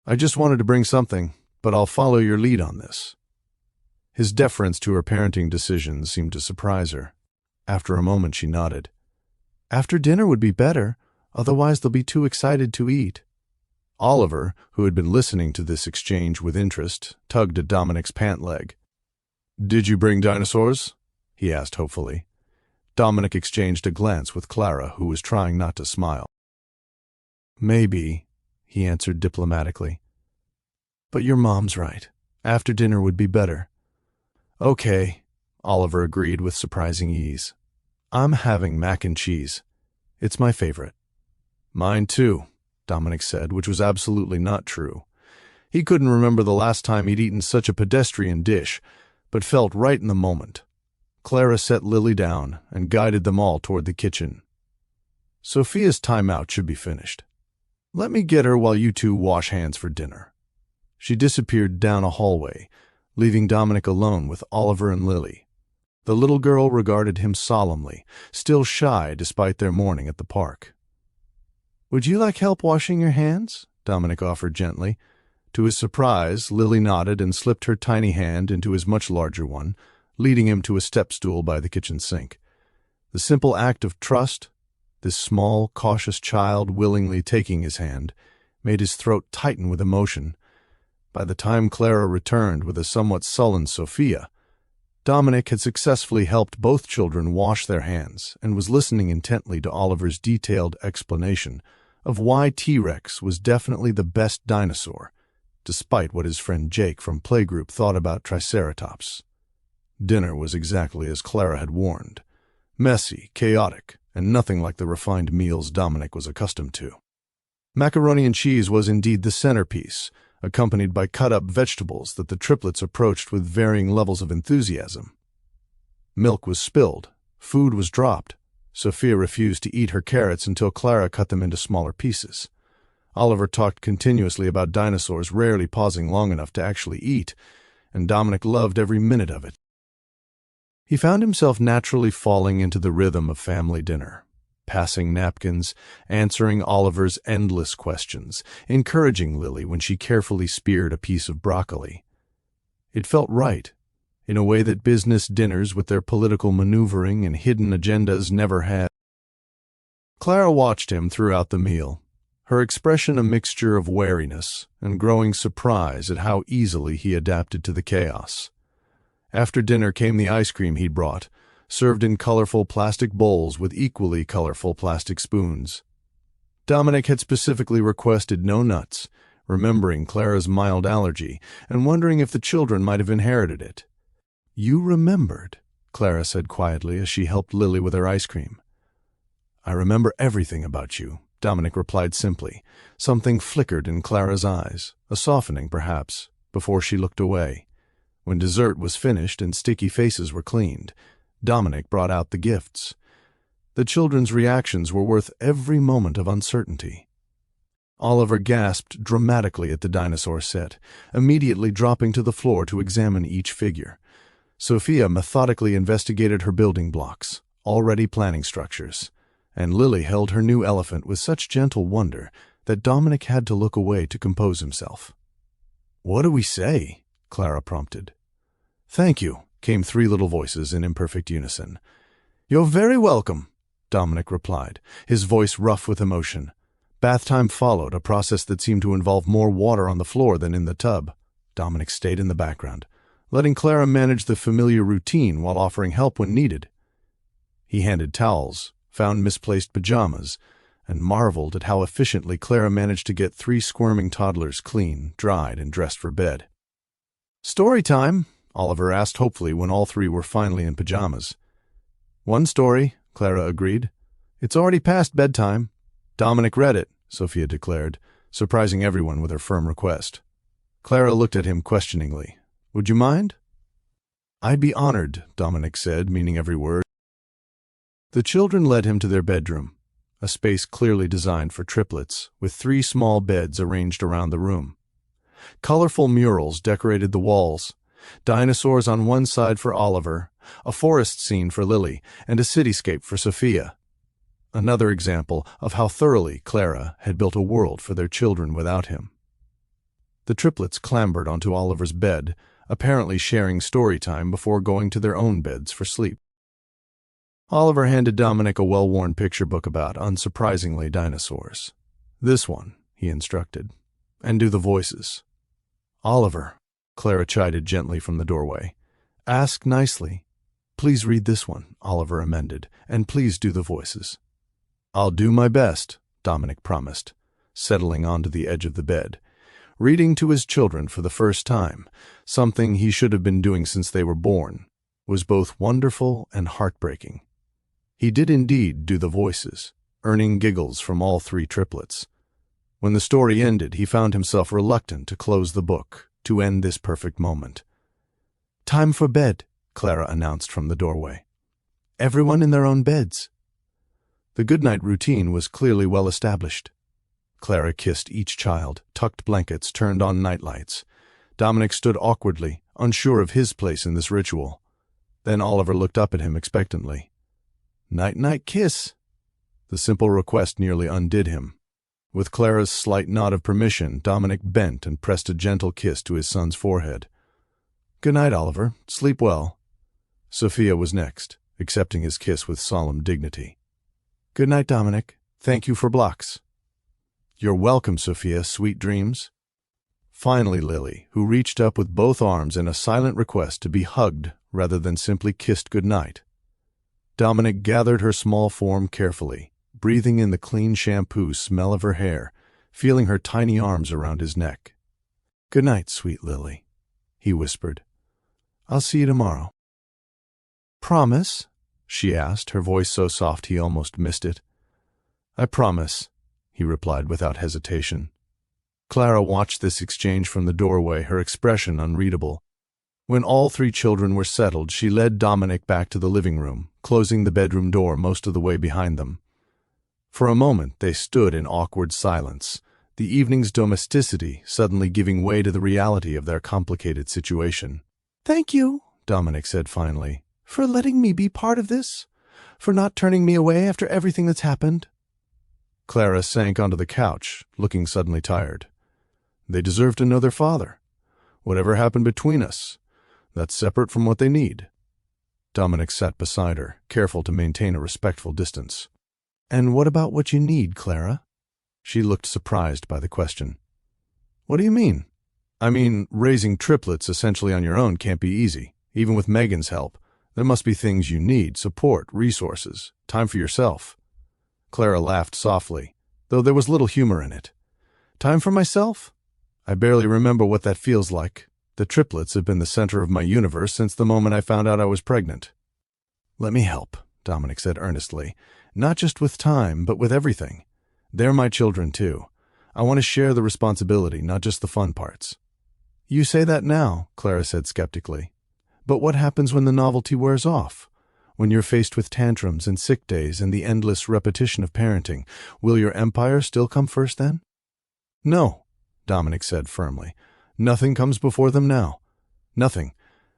"I just wanted to bring something, but I'll follow your lead on this." His deference to her parenting decisions seemed to surprise her. After a moment, she nodded. "After dinner would be better, otherwise they'll be too excited to eat." Oliver, who had been listening to this exchange with interest, tugged at Dominic's pant leg. "Did you bring dinosaurs?" he asked hopefully. Dominic exchanged a glance with Clara, who was trying not to smile. "Maybe," he answered diplomatically. "But your mom's right. After dinner would be better." "Okay," Oliver agreed with surprising ease. "I'm having mac and cheese. It's my favorite." "Mine too," Dominic said, which was absolutely not true. He couldn't remember the last time he'd eaten such a pedestrian dish, but felt right in the moment. Clara set Lily down and guided them all toward the kitchen. "Sophia's timeout should be finished. Let me get her while you two wash hands for dinner." She disappeared down a hallway, leaving Dominic alone with Oliver and Lily. The little girl regarded him solemnly, still shy despite their morning at the park. "Would you like help washing your hands?" Dominic offered gently. To his surprise, Lily nodded and slipped her tiny hand into his much larger one, leading him to a step stool by the kitchen sink. The simple act of trust, this small, cautious child willingly taking his hand, made his throat tighten with emotion. By the time Clara returned with a somewhat sullen Sophia, Dominic had successfully helped both children wash their hands and was listening intently to Oliver's detailed explanation of why T-Rex was definitely the best dinosaur, despite what his friend Jake from playgroup thought about Triceratops. Dinner was exactly as Clara had warned. Messy, chaotic, and nothing like the refined meals Dominic was accustomed to. Macaroni and cheese was indeed the centerpiece, accompanied by cut-up vegetables that the triplets approached with varying levels of enthusiasm. Milk was spilled, food was dropped. Sophia refused to eat her carrots until Clara cut them into smaller pieces. Oliver talked continuously about dinosaurs, rarely pausing long enough to actually eat, and Dominic loved every minute of it. He found himself naturally falling into the rhythm of family dinner, passing napkins, answering Oliver's endless questions, encouraging Lily when she carefully speared a piece of broccoli. It felt right, in a way that business dinners with their political maneuvering and hidden agendas never had. Clara watched him throughout the meal, her expression a mixture of wariness and growing surprise at how easily he adapted to the chaos. After dinner came the ice cream he'd brought, served in colorful plastic bowls with equally colorful plastic spoons. Dominic had specifically requested no nuts, remembering Clara's mild allergy and wondering if the children might have inherited it. "You remembered," Clara said quietly as she helped Lily with her ice cream. "I remember everything about you," Dominic replied simply. Something flickered in Clara's eyes, a softening perhaps, before she looked away. When dessert was finished and sticky faces were cleaned, Dominic brought out the gifts. The children's reactions were worth every moment of uncertainty. Oliver gasped dramatically at the dinosaur set, immediately dropping to the floor to examine each figure. Sophia methodically investigated her building blocks, already planning structures, and Lily held her new elephant with such gentle wonder that Dominic had to look away to compose himself. "What do we say?" Clara prompted. "Thank you," came three little voices in imperfect unison. "You're very welcome," Dominic replied, his voice rough with emotion. Bath time followed, a process that seemed to involve more water on the floor than in the tub. Dominic stayed in the background, letting Clara manage the familiar routine while offering help when needed. He handed towels, found misplaced pajamas, and marveled at how efficiently Clara managed to get 3 squirming toddlers clean, dried, and dressed for bed. "Story time," Oliver asked hopefully when all 3 were finally in pajamas. "One story," Clara agreed. "It's already past bedtime." "Dominic read it," Sophia declared, surprising everyone with her firm request. Clara looked at him questioningly. "Would you mind?" "I'd be honored," Dominic said, meaning every word. The children led him to their bedroom, a space clearly designed for triplets, with 3 small beds arranged around the room. Colorful murals decorated the walls, dinosaurs on one side for Oliver, a forest scene for Lily, and a cityscape for Sophia. Another example of how thoroughly Clara had built a world for their children without him. The triplets clambered onto Oliver's bed, apparently sharing story time before going to their own beds for sleep. Oliver handed Dominic a well-worn picture book about, unsurprisingly, dinosaurs. "This one," he instructed, "and do the voices." "Oliver," Clara chided gently from the doorway. "Ask nicely." "Please read this one," Oliver amended, "and please do the voices." "I'll do my best," Dominic promised, settling onto the edge of the bed. Reading to his children for the first time, something he should have been doing since they were born, was both wonderful and heartbreaking. He did indeed do the voices, earning giggles from all 3 triplets. When the story ended, he found himself reluctant to close the book, to end this perfect moment. "Time for bed," Clara announced from the doorway. "Everyone in their own beds." The goodnight routine was clearly well established. Clara kissed each child, tucked blankets, turned on nightlights, Dominic stood awkwardly, unsure of his place in this ritual. Then Oliver looked up at him expectantly. "Night-night kiss." The simple request nearly undid him. With Clara's slight nod of permission, Dominic bent and pressed a gentle kiss to his son's forehead. "Good night, Oliver. Sleep well." Sophia was next, accepting his kiss with solemn dignity. "Good night, Dominic. Thank you for blocks." "You're welcome, Sophia. Sweet dreams." Finally, Lily, who reached up with both arms in a silent request to be hugged rather than simply kissed good night. Dominic gathered her small form carefully, breathing in the clean shampoo smell of her hair, feeling her tiny arms around his neck. "Good night, sweet Lily," he whispered. "I'll see you tomorrow." "Promise?" she asked, her voice so soft he almost missed it. "I promise," he replied without hesitation. Clara watched this exchange from the doorway, her expression unreadable. When all three children were settled, she led Dominic back to the living room, closing the bedroom door most of the way behind them. For a moment they stood in awkward silence, the evening's domesticity suddenly giving way to the reality of their complicated situation. "Thank you," Dominic said finally, "for letting me be part of this, for not turning me away after everything that's happened." Clara sank onto the couch, looking suddenly tired. "They deserve to know their father. Whatever happened between us, that's separate from what they need." Dominic sat beside her, careful to maintain a respectful distance. "And what about what you need, Clara?" She looked surprised by the question. "What do you mean?" "I mean, raising triplets essentially on your own can't be easy. Even with Megan's help, there must be things you need, support, resources, time for yourself." Clara laughed softly, though there was little humor in it. "Time for myself? I barely remember what that feels like. The triplets have been the center of my universe since the moment I found out I was pregnant." "Let me help," Dominic said earnestly. "Not just with time, but with everything. They're my children, too. I want to share the responsibility, not just the fun parts." "You say that now," Clara said skeptically. "But what happens when the novelty wears off? When you're faced with tantrums and sick days and the endless repetition of parenting, will your empire still come first then?" "No," Dominic said firmly. "Nothing comes before them now. Nothing.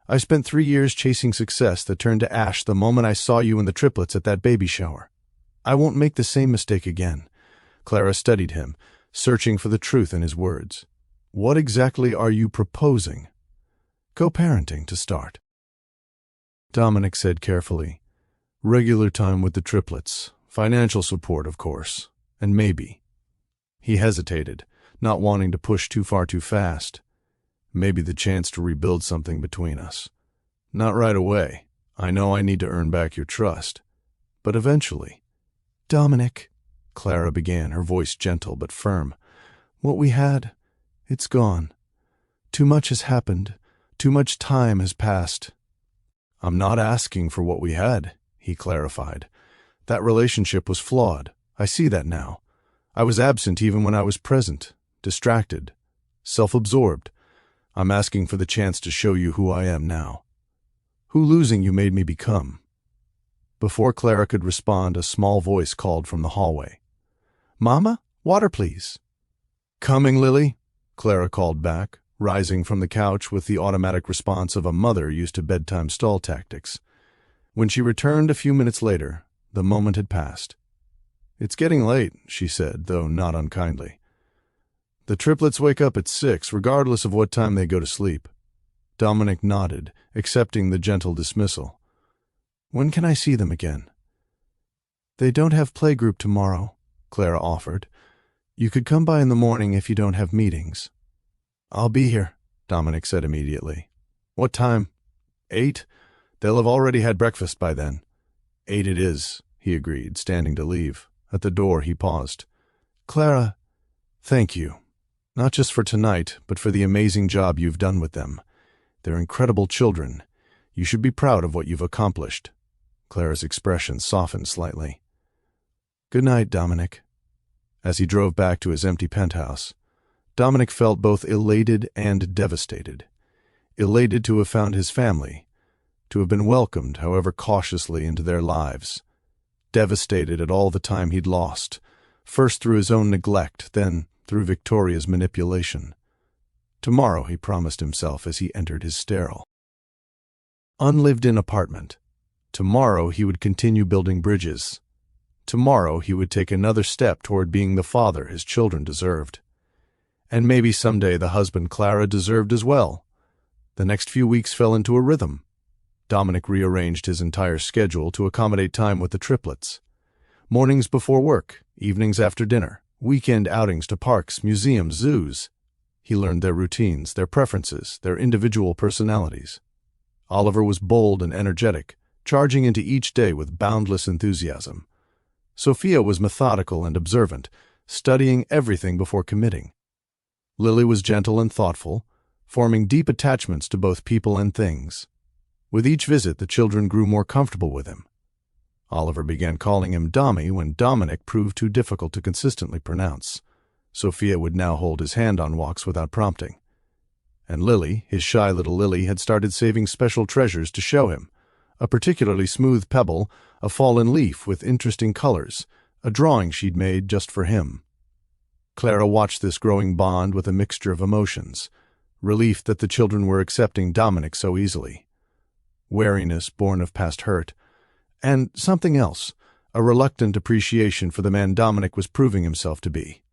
I spent 3 years chasing success that turned to ash the moment I saw you and the triplets at that baby shower. I won't make the same mistake again." Clara studied him, searching for the truth in his words. "What exactly are you proposing?" "Co-parenting, to start." Dominic said carefully. "Regular time with the triplets. Financial support, of course. And maybe." He hesitated, not wanting to push too far too fast. "Maybe the chance to rebuild something between us. Not right away. I know I need to earn back your trust. But eventually." "Dominic," Clara began, her voice gentle but firm. "What we had, it's gone. Too much has happened. Too much time has passed." "I'm not asking for what we had," he clarified. "That relationship was flawed. I see that now. I was absent even when I was present, distracted, self-absorbed. I'm asking for the chance to show you who I am now. Who losing you made me become." Before Clara could respond, a small voice called from the hallway. "Mama, water please." "Coming, Lily," Clara called back, rising from the couch with the automatic response of a mother used to bedtime stall tactics. When she returned a few minutes later, the moment had passed. "It's getting late," she said, though not unkindly. "The triplets wake up at 6, regardless of what time they go to sleep." Dominic nodded, accepting the gentle dismissal. "When can I see them again?" "They don't have playgroup tomorrow," Clara offered. "You could come by in the morning if you don't have meetings." "I'll be here," Dominic said immediately. "What time?" 8? They'll have already had breakfast by then." 8 it is, he agreed, standing to leave. At the door, he paused. "Clara, thank you. Not just for tonight, but for the amazing job you've done with them. They're incredible children. You should be proud of what you've accomplished." Clara's expression softened slightly. "Good night, Dominic." As he drove back to his empty penthouse, Dominic felt both elated and devastated. Elated to have found his family, to have been welcomed, however cautiously, into their lives. Devastated at all the time he'd lost, first through his own neglect, then through Victoria's manipulation. Tomorrow, he promised himself as he entered his sterile, unlived-in apartment. Tomorrow he would continue building bridges. Tomorrow he would take another step toward being the father his children deserved. And maybe someday the husband Clara deserved as well. The next few weeks fell into a rhythm. Dominic rearranged his entire schedule to accommodate time with the triplets. Mornings before work, evenings after dinner, weekend outings to parks, museums, zoos. He learned their routines, their preferences, their individual personalities. Oliver was bold and energetic, charging into each day with boundless enthusiasm. Sophia was methodical and observant, studying everything before committing. Lily was gentle and thoughtful, forming deep attachments to both people and things. With each visit, the children grew more comfortable with him. Oliver began calling him Dommy when Dominic proved too difficult to consistently pronounce. Sophia would now hold his hand on walks without prompting. And Lily, his shy little Lily, had started saving special treasures to show him. A particularly smooth pebble, a fallen leaf with interesting colors, a drawing she'd made just for him. Clara watched this growing bond with a mixture of emotions, relief that the children were accepting Dominic so easily, wariness born of past hurt, and something else, a reluctant appreciation for the man Dominic was proving himself to be,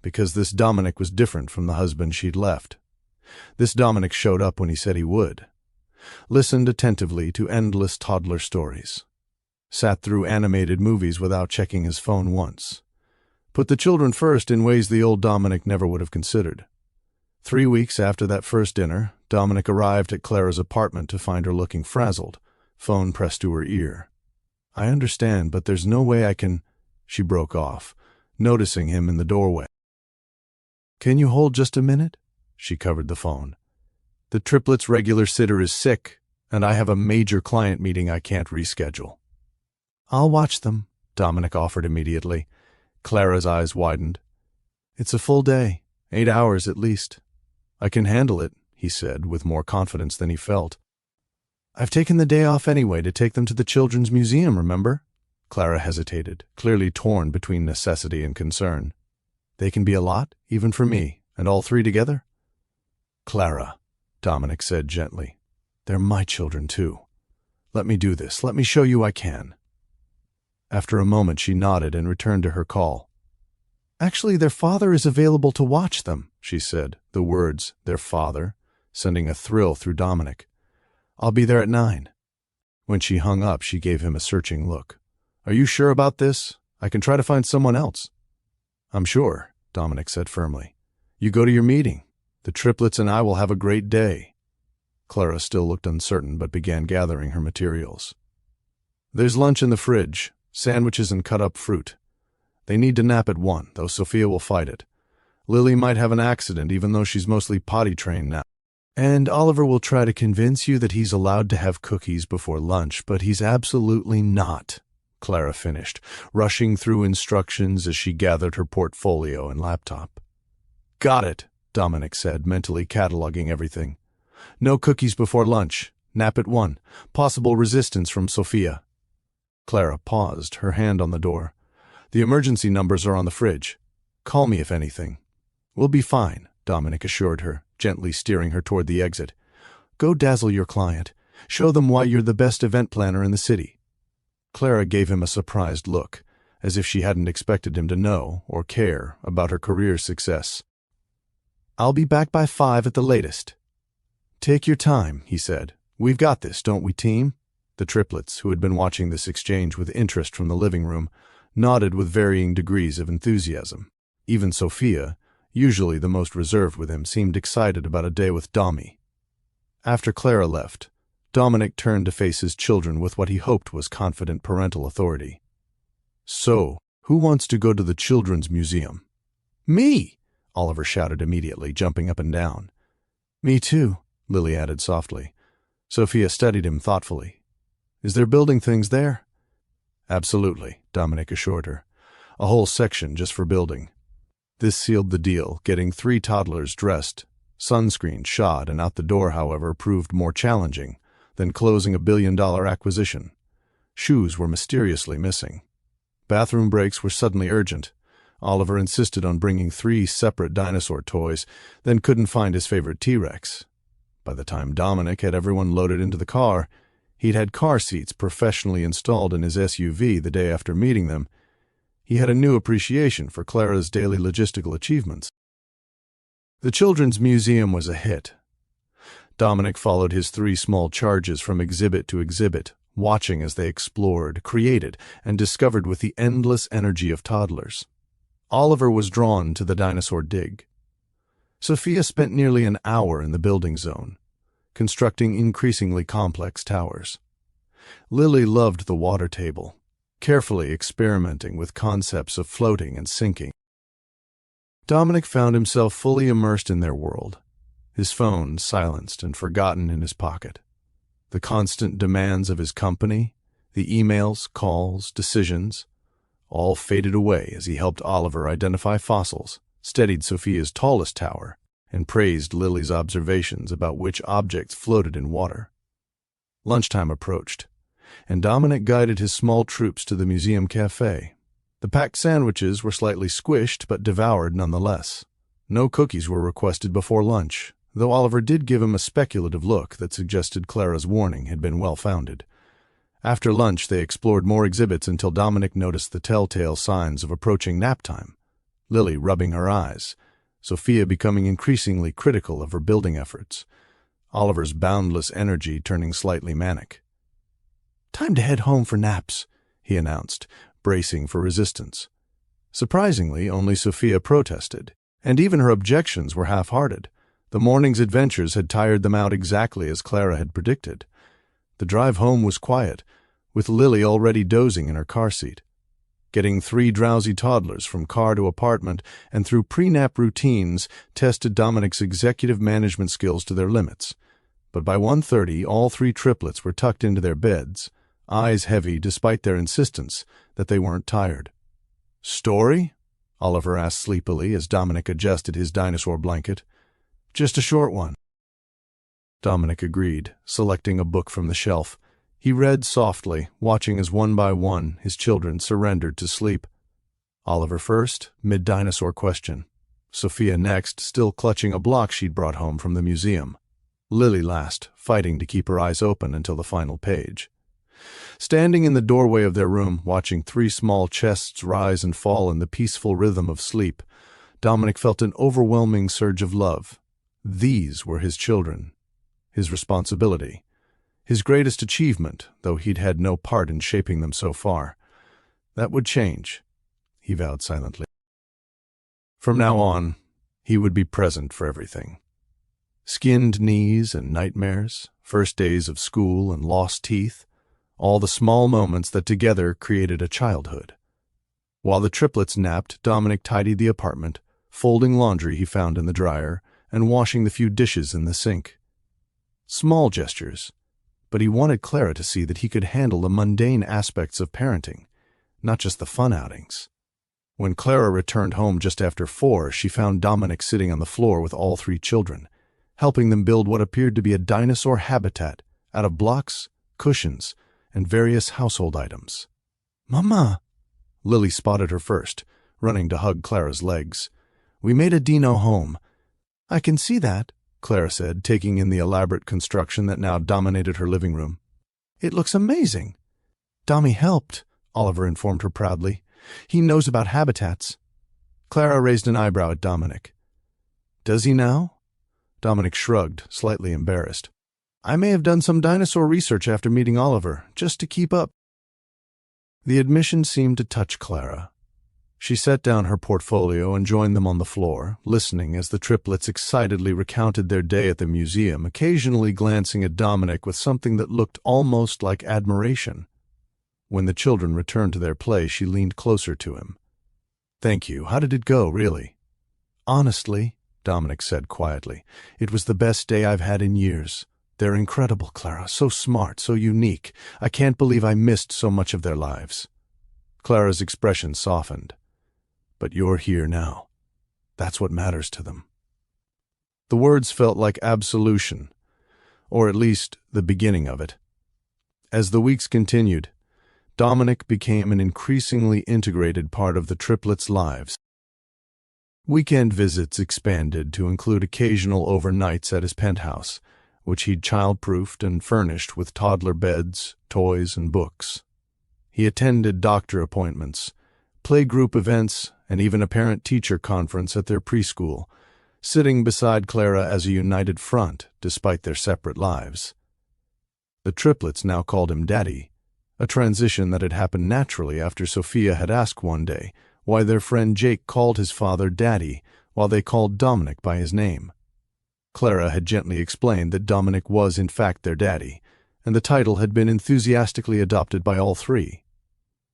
because this Dominic was different from the husband she'd left. This Dominic showed up when he said he would, listened attentively to endless toddler stories, sat through animated movies without checking his phone once, put the children first in ways the old Dominic never would have considered. 3 weeks after that first dinner, Dominic arrived at Clara's apartment to find her looking frazzled, phone pressed to her ear. "I understand, but there's no way I can—" She broke off, noticing him in the doorway. "Can you hold just a minute?" She covered the phone. "The triplets' regular sitter is sick, and I have a major client meeting I can't reschedule." "I'll watch them," Dominic offered immediately. Clara's eyes widened. "It's a full day, 8 hours at least." "I can handle it," he said, with more confidence than he felt. "I've taken the day off anyway to take them to the Children's Museum, remember?" Clara hesitated, clearly torn between necessity and concern. "They can be a lot, even for me, and all 3 together?" "Clara," Dominic said gently, "they're my children too. Let me do this. Let me show you I can." After a moment she nodded and returned to her call. "Actually, their father is available to watch them," she said, the words, "their father," sending a thrill through Dominic. "I'll be there at 9. When she hung up, she gave him a searching look. "Are you sure about this? I can try to find someone else." "I'm sure," Dominic said firmly. "You go to your meeting. The triplets and I will have a great day." Clara still looked uncertain, but began gathering her materials. "There's lunch in the fridge, sandwiches and cut-up fruit. They need to nap at 1, though Sophia will fight it. Lily might have an accident, even though she's mostly potty-trained now. And Oliver will try to convince you that he's allowed to have cookies before lunch, but he's absolutely not," Clara finished, rushing through instructions as she gathered her portfolio and laptop. "Got it," Dominic said, mentally cataloging everything. "No cookies before lunch. Nap at 1. Possible resistance from Sophia." Clara paused, her hand on the door. "The emergency numbers are on the fridge. Call me if anything." "We'll be fine," Dominic assured her, gently steering her toward the exit. "Go dazzle your client. Show them why you're the best event planner in the city." Clara gave him a surprised look, as if she hadn't expected him to know or care about her career success. "I'll be back by 5 at the latest." "Take your time," he said. "We've got this, don't we, team?" The triplets, who had been watching this exchange with interest from the living room, nodded with varying degrees of enthusiasm. Even Sophia, usually the most reserved with him, seemed excited about a day with Dommy. After Clara left, Dominic turned to face his children with what he hoped was confident parental authority. "So, who wants to go to the Children's Museum?" "Me!" Oliver shouted immediately, jumping up and down. "Me too," Lily added softly. Sophia studied him thoughtfully. "Is there building things there?" "Absolutely," Dominic assured her. "A whole section just for building." This sealed the deal, getting 3 toddlers dressed, sunscreened, shod, and out the door, however, proved more challenging than closing a billion-dollar acquisition. Shoes were mysteriously missing. Bathroom breaks were suddenly urgent. Oliver insisted on bringing 3 separate dinosaur toys, then couldn't find his favorite T-Rex. By the time Dominic had everyone loaded into the car, he'd had car seats professionally installed in his SUV the day after meeting them. He had a new appreciation for Clara's daily logistical achievements. The Children's Museum was a hit. Dominic followed his 3 small charges from exhibit to exhibit, watching as they explored, created, and discovered with the endless energy of toddlers. Oliver was drawn to the dinosaur dig. Sophia spent nearly an hour in the building zone, constructing increasingly complex towers. Lily loved the water table, carefully experimenting with concepts of floating and sinking. Dominic found himself fully immersed in their world, his phone silenced and forgotten in his pocket. The constant demands of his company, the emails, calls, decisions, all faded away as he helped Oliver identify fossils, steadied Sophia's tallest tower, and praised Lily's observations about which objects floated in water. Lunchtime approached, and Dominic guided his small troops to the museum cafe. The packed sandwiches were slightly squished but devoured nonetheless. No cookies were requested before lunch, though Oliver did give him a speculative look that suggested Clara's warning had been well-founded. After lunch, they explored more exhibits until Dominic noticed the telltale signs of approaching nap time. Lily rubbing her eyes, Sophia becoming increasingly critical of her building efforts, Oliver's boundless energy turning slightly manic. "Time to head home for naps," he announced, bracing for resistance. Surprisingly, only Sophia protested, and even her objections were half-hearted. The morning's adventures had tired them out exactly as Clara had predicted. The drive home was quiet, with Lily already dozing in her car seat. Getting 3 drowsy toddlers from car to apartment and through pre-nap routines tested Dominic's executive management skills to their limits. But by 1:30, all 3 triplets were tucked into their beds, eyes heavy despite their insistence that they weren't tired. "Story?" Oliver asked sleepily as Dominic adjusted his dinosaur blanket. "Just a short one." Dominic agreed, selecting a book from the shelf. He read softly, watching as one by one his children surrendered to sleep. Oliver first, mid-dinosaur question. Sophia next, still clutching a block she'd brought home from the museum. Lily last, fighting to keep her eyes open until the final page. Standing in the doorway of their room, watching 3 small chests rise and fall in the peaceful rhythm of sleep, Dominic felt an overwhelming surge of love. These were his children, his responsibility, his greatest achievement, though he'd had no part in shaping them so far. That would change, he vowed silently. From now on, he would be present for everything. Skinned knees and nightmares, first days of school and lost teeth, all the small moments that together created a childhood. While the triplets napped, Dominic tidied the apartment, folding laundry he found in the dryer and washing the few dishes in the sink. Small gestures, but he wanted Clara to see that he could handle the mundane aspects of parenting, not just the fun outings. When Clara returned home just after 4, she found Dominic sitting on the floor with all 3 children, helping them build what appeared to be a dinosaur habitat out of blocks, cushions, and various household items. "Mama!" Lily spotted her first, running to hug Clara's legs. "We made a dino home." "I can see that," Clara said, taking in the elaborate construction that now dominated her living room. "It looks amazing." "Dommy helped," Oliver informed her proudly. "He knows about habitats." Clara raised an eyebrow at Dominic. "Does he now?" Dominic shrugged, slightly embarrassed. "I may have done some dinosaur research after meeting Oliver, just to keep up." The admission seemed to touch Clara. She set down her portfolio and joined them on the floor, listening as the triplets excitedly recounted their day at the museum, occasionally glancing at Dominic with something that looked almost like admiration. When the children returned to their play, she leaned closer to him. "Thank you. How did it go, really?" "Honestly," Dominic said quietly, "it was the best day I've had in years. They're incredible, Clara, so smart, so unique. I can't believe I missed so much of their lives." Clara's expression softened. "But you're here now. That's what matters to them." The words felt like absolution, or at least the beginning of it. As the weeks continued, Dominic became an increasingly integrated part of the triplets' lives. Weekend visits expanded to include occasional overnights at his penthouse, which he'd child-proofed and furnished with toddler beds, toys, and books. He attended doctor appointments, playgroup events, and even a parent-teacher conference at their preschool, sitting beside Clara as a united front despite their separate lives. The triplets now called him Daddy, a transition that had happened naturally after Sophia had asked one day why their friend Jake called his father Daddy while they called Dominic by his name. Clara had gently explained that Dominic was in fact their daddy, and the title had been enthusiastically adopted by all three.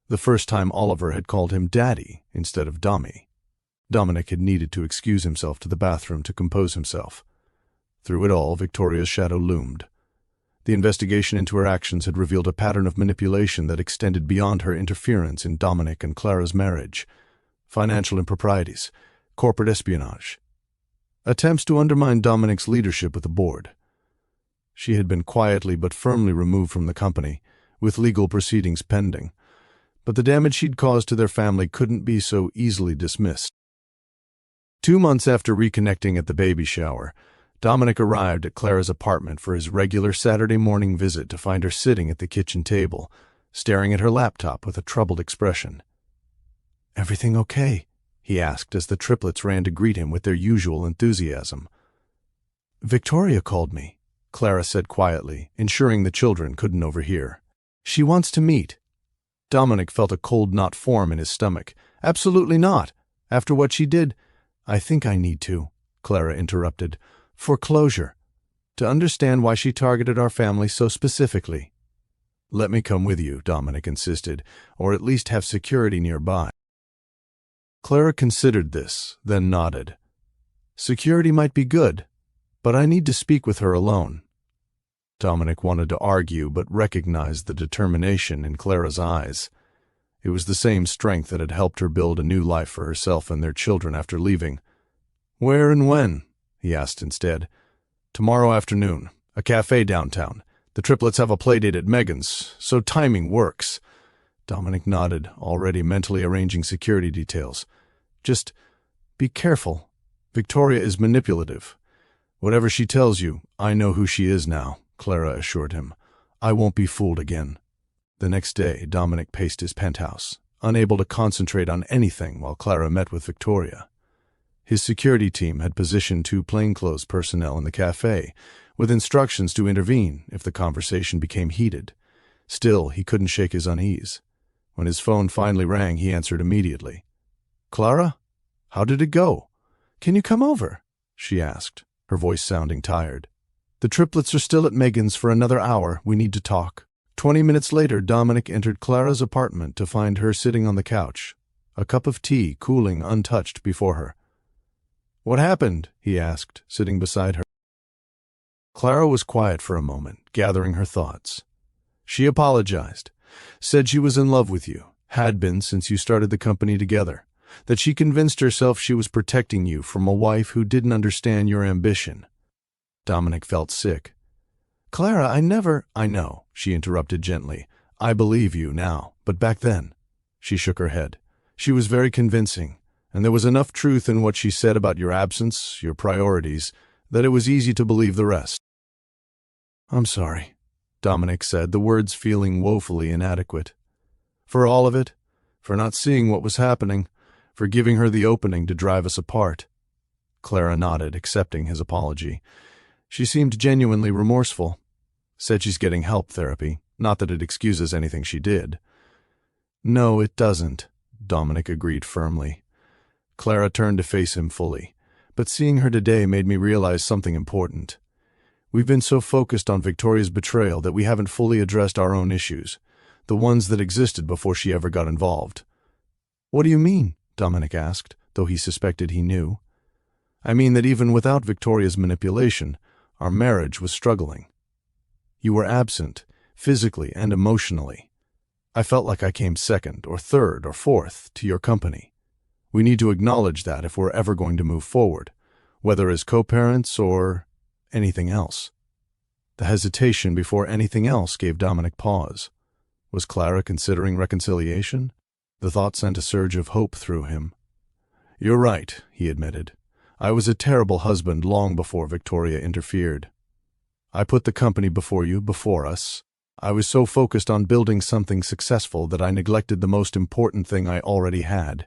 The first time Oliver had called him Daddy instead of Dommy. Dominic had needed to excuse himself to the bathroom to compose himself. Through it all, Victoria's shadow loomed. The investigation into her actions had revealed a pattern of manipulation that extended beyond her interference in Dominic and Clara's marriage. Financial improprieties, corporate espionage, attempts to undermine Dominic's leadership with the board. She had been quietly but firmly removed from the company, with legal proceedings pending, but the damage she'd caused to their family couldn't be so easily dismissed. 2 months after reconnecting at the baby shower, Dominic arrived at Clara's apartment for his regular Saturday morning visit to find her sitting at the kitchen table, staring at her laptop with a troubled expression. "Everything okay?" he asked as the triplets ran to greet him with their usual enthusiasm. "Victoria called me," Clara said quietly, ensuring the children couldn't overhear. "She wants to meet." Dominic felt a cold knot form in his stomach. "Absolutely not. After what she did—" "I think I need to," Clara interrupted. "For closure. To understand why she targeted our family so specifically." "Let me come with you," Dominic insisted, "or at least have security nearby." Clara considered this, then nodded. "Security might be good, but I need to speak with her alone." Dominic wanted to argue, but recognized the determination in Clara's eyes. It was the same strength that had helped her build a new life for herself and their children after leaving. "Where and when?" he asked instead. "Tomorrow afternoon, a cafe downtown. The triplets have a playdate at Megan's, so timing works." Dominic nodded, already mentally arranging security details. "Just be careful. Victoria is manipulative. Whatever she tells you, I know who she is now," Clara assured him. "I won't be fooled again." The next day, Dominic paced his penthouse, unable to concentrate on anything while Clara met with Victoria. His security team had positioned 2 plainclothes personnel in the cafe, with instructions to intervene if the conversation became heated. Still, he couldn't shake his unease. When his phone finally rang, he answered immediately. "Clara? How did it go? Can you come over?" she asked, her voice sounding tired. "The triplets are still at Megan's for another hour. We need to talk." 20 minutes later, Dominic entered Clara's apartment to find her sitting on the couch, a cup of tea cooling untouched before her. "What happened?" he asked, sitting beside her. Clara was quiet for a moment, gathering her thoughts. She apologized, said she was in love with you, had been since you started the company together, that she convinced herself she was protecting you from a wife who didn't understand your ambition. Dominic felt sick. "Clara, I know," she interrupted gently. "I believe you now, but back then—" She shook her head. "She was very convincing, and there was enough truth in what she said about your absence, your priorities, that it was easy to believe the rest." "I'm sorry," Dominic said, the words feeling woefully inadequate. "For all of it, for not seeing what was happening, for giving her the opening to drive us apart." Clara nodded, accepting his apology. She seemed genuinely remorseful. Said she's getting help therapy, not that it excuses anything she did. "No, it doesn't," Dominic agreed firmly. Clara turned to face him fully, but seeing her today made me realize something important. We've been so focused on Victoria's betrayal that we haven't fully addressed our own issues, the ones that existed before she ever got involved. "What do you mean?" Dominic asked, though he suspected he knew. "I mean that even without Victoria's manipulation, our marriage was struggling. You were absent, physically and emotionally. I felt like I came second or third or fourth to your company. We need to acknowledge that if we're ever going to move forward, whether as co-parents or anything else." The hesitation before anything else gave Dominic pause. Was Clara considering reconciliation? The thought sent a surge of hope through him. You're right, he admitted. I was a terrible husband long before Victoria interfered. I put the company before you, before us. I was so focused on building something successful that I neglected the most important thing I already had.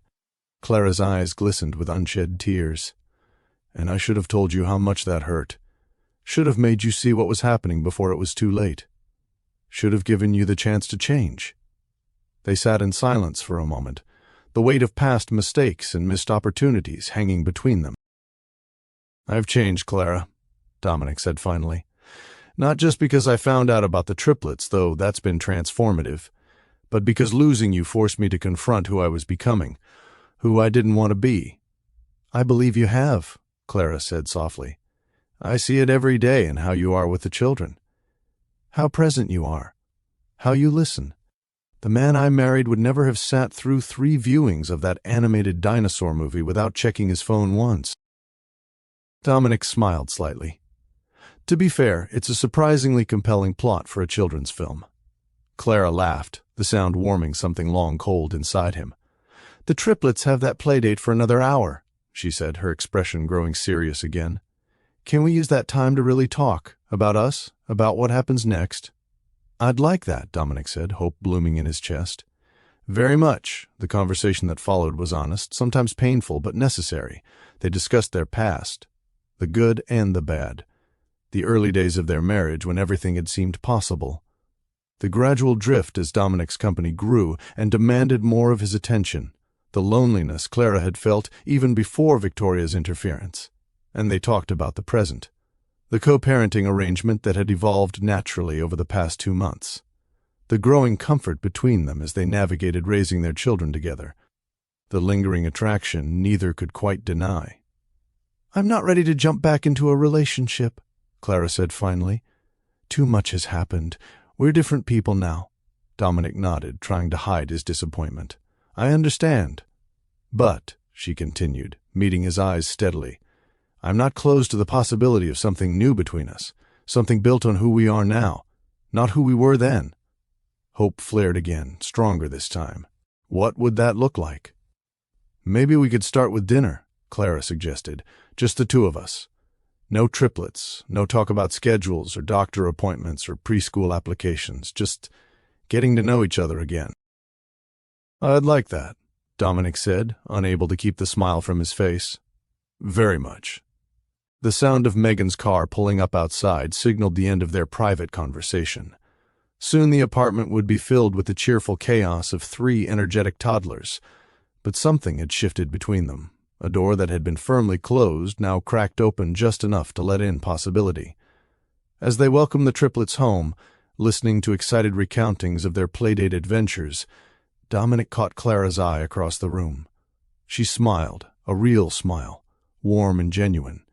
Clara's eyes glistened with unshed tears. And I should have told you how much that hurt. Should have made you see what was happening before it was too late. Should have given you the chance to change. They sat in silence for a moment, the weight of past mistakes and missed opportunities hanging between them. I've changed, Clara, Dominic said finally. Not just because I found out about the triplets, though that's been transformative, but because losing you forced me to confront who I was becoming, who I didn't want to be. I believe you have, Clara said softly. I see it every day in how you are with the children. How present you are. How you listen. The man I married would never have sat through 3 viewings of that animated dinosaur movie without checking his phone once. Dominic smiled slightly. To be fair, it's a surprisingly compelling plot for a children's film. Clara laughed, the sound warming something long cold inside him. The triplets have that playdate for another hour, she said, her expression growing serious again. Can we use that time to really talk about us, about what happens next? I'd like that, Dominic said, hope blooming in his chest. Very much. The conversation that followed was honest, sometimes painful, but necessary. They discussed their past, the good and the bad. The early days of their marriage when everything had seemed possible. The gradual drift as Dominic's company grew and demanded more of his attention. The loneliness Clara had felt even before Victoria's interference. And they talked about the present. The co-parenting arrangement that had evolved naturally over the past 2 months. The growing comfort between them as they navigated raising their children together. The lingering attraction neither could quite deny. I'm not ready to jump back into a relationship, Clara said finally. Too much has happened. We're different people now. Dominic nodded, trying to hide his disappointment. I understand. But, she continued, meeting his eyes steadily, I'm not closed to the possibility of something new between us, something built on who we are now, not who we were then. Hope flared again, stronger this time. What would that look like? Maybe we could start with dinner, Clara suggested, just the 2 of us. No triplets, no talk about schedules or doctor appointments or preschool applications, just getting to know each other again. I'd like that, Dominic said, unable to keep the smile from his face. Very much. The sound of Megan's car pulling up outside signaled the end of their private conversation. Soon the apartment would be filled with the cheerful chaos of 3 energetic toddlers, but something had shifted between them. A door that had been firmly closed now cracked open just enough to let in possibility. As they welcomed the triplets home, listening to excited recountings of their playdate adventures, Dominic caught Clara's eye across the room. She smiled, a real smile, warm and genuine,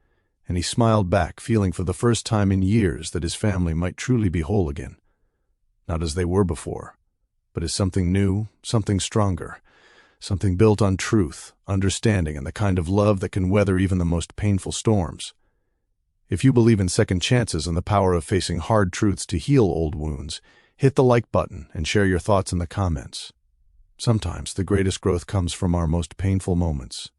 and he smiled back, feeling for the first time in years that his family might truly be whole again. Not as they were before, but as something new, something stronger. Something built on truth, understanding, and the kind of love that can weather even the most painful storms. If you believe in second chances and the power of facing hard truths to heal old wounds, hit the like button and share your thoughts in the comments. Sometimes the greatest growth comes from our most painful moments.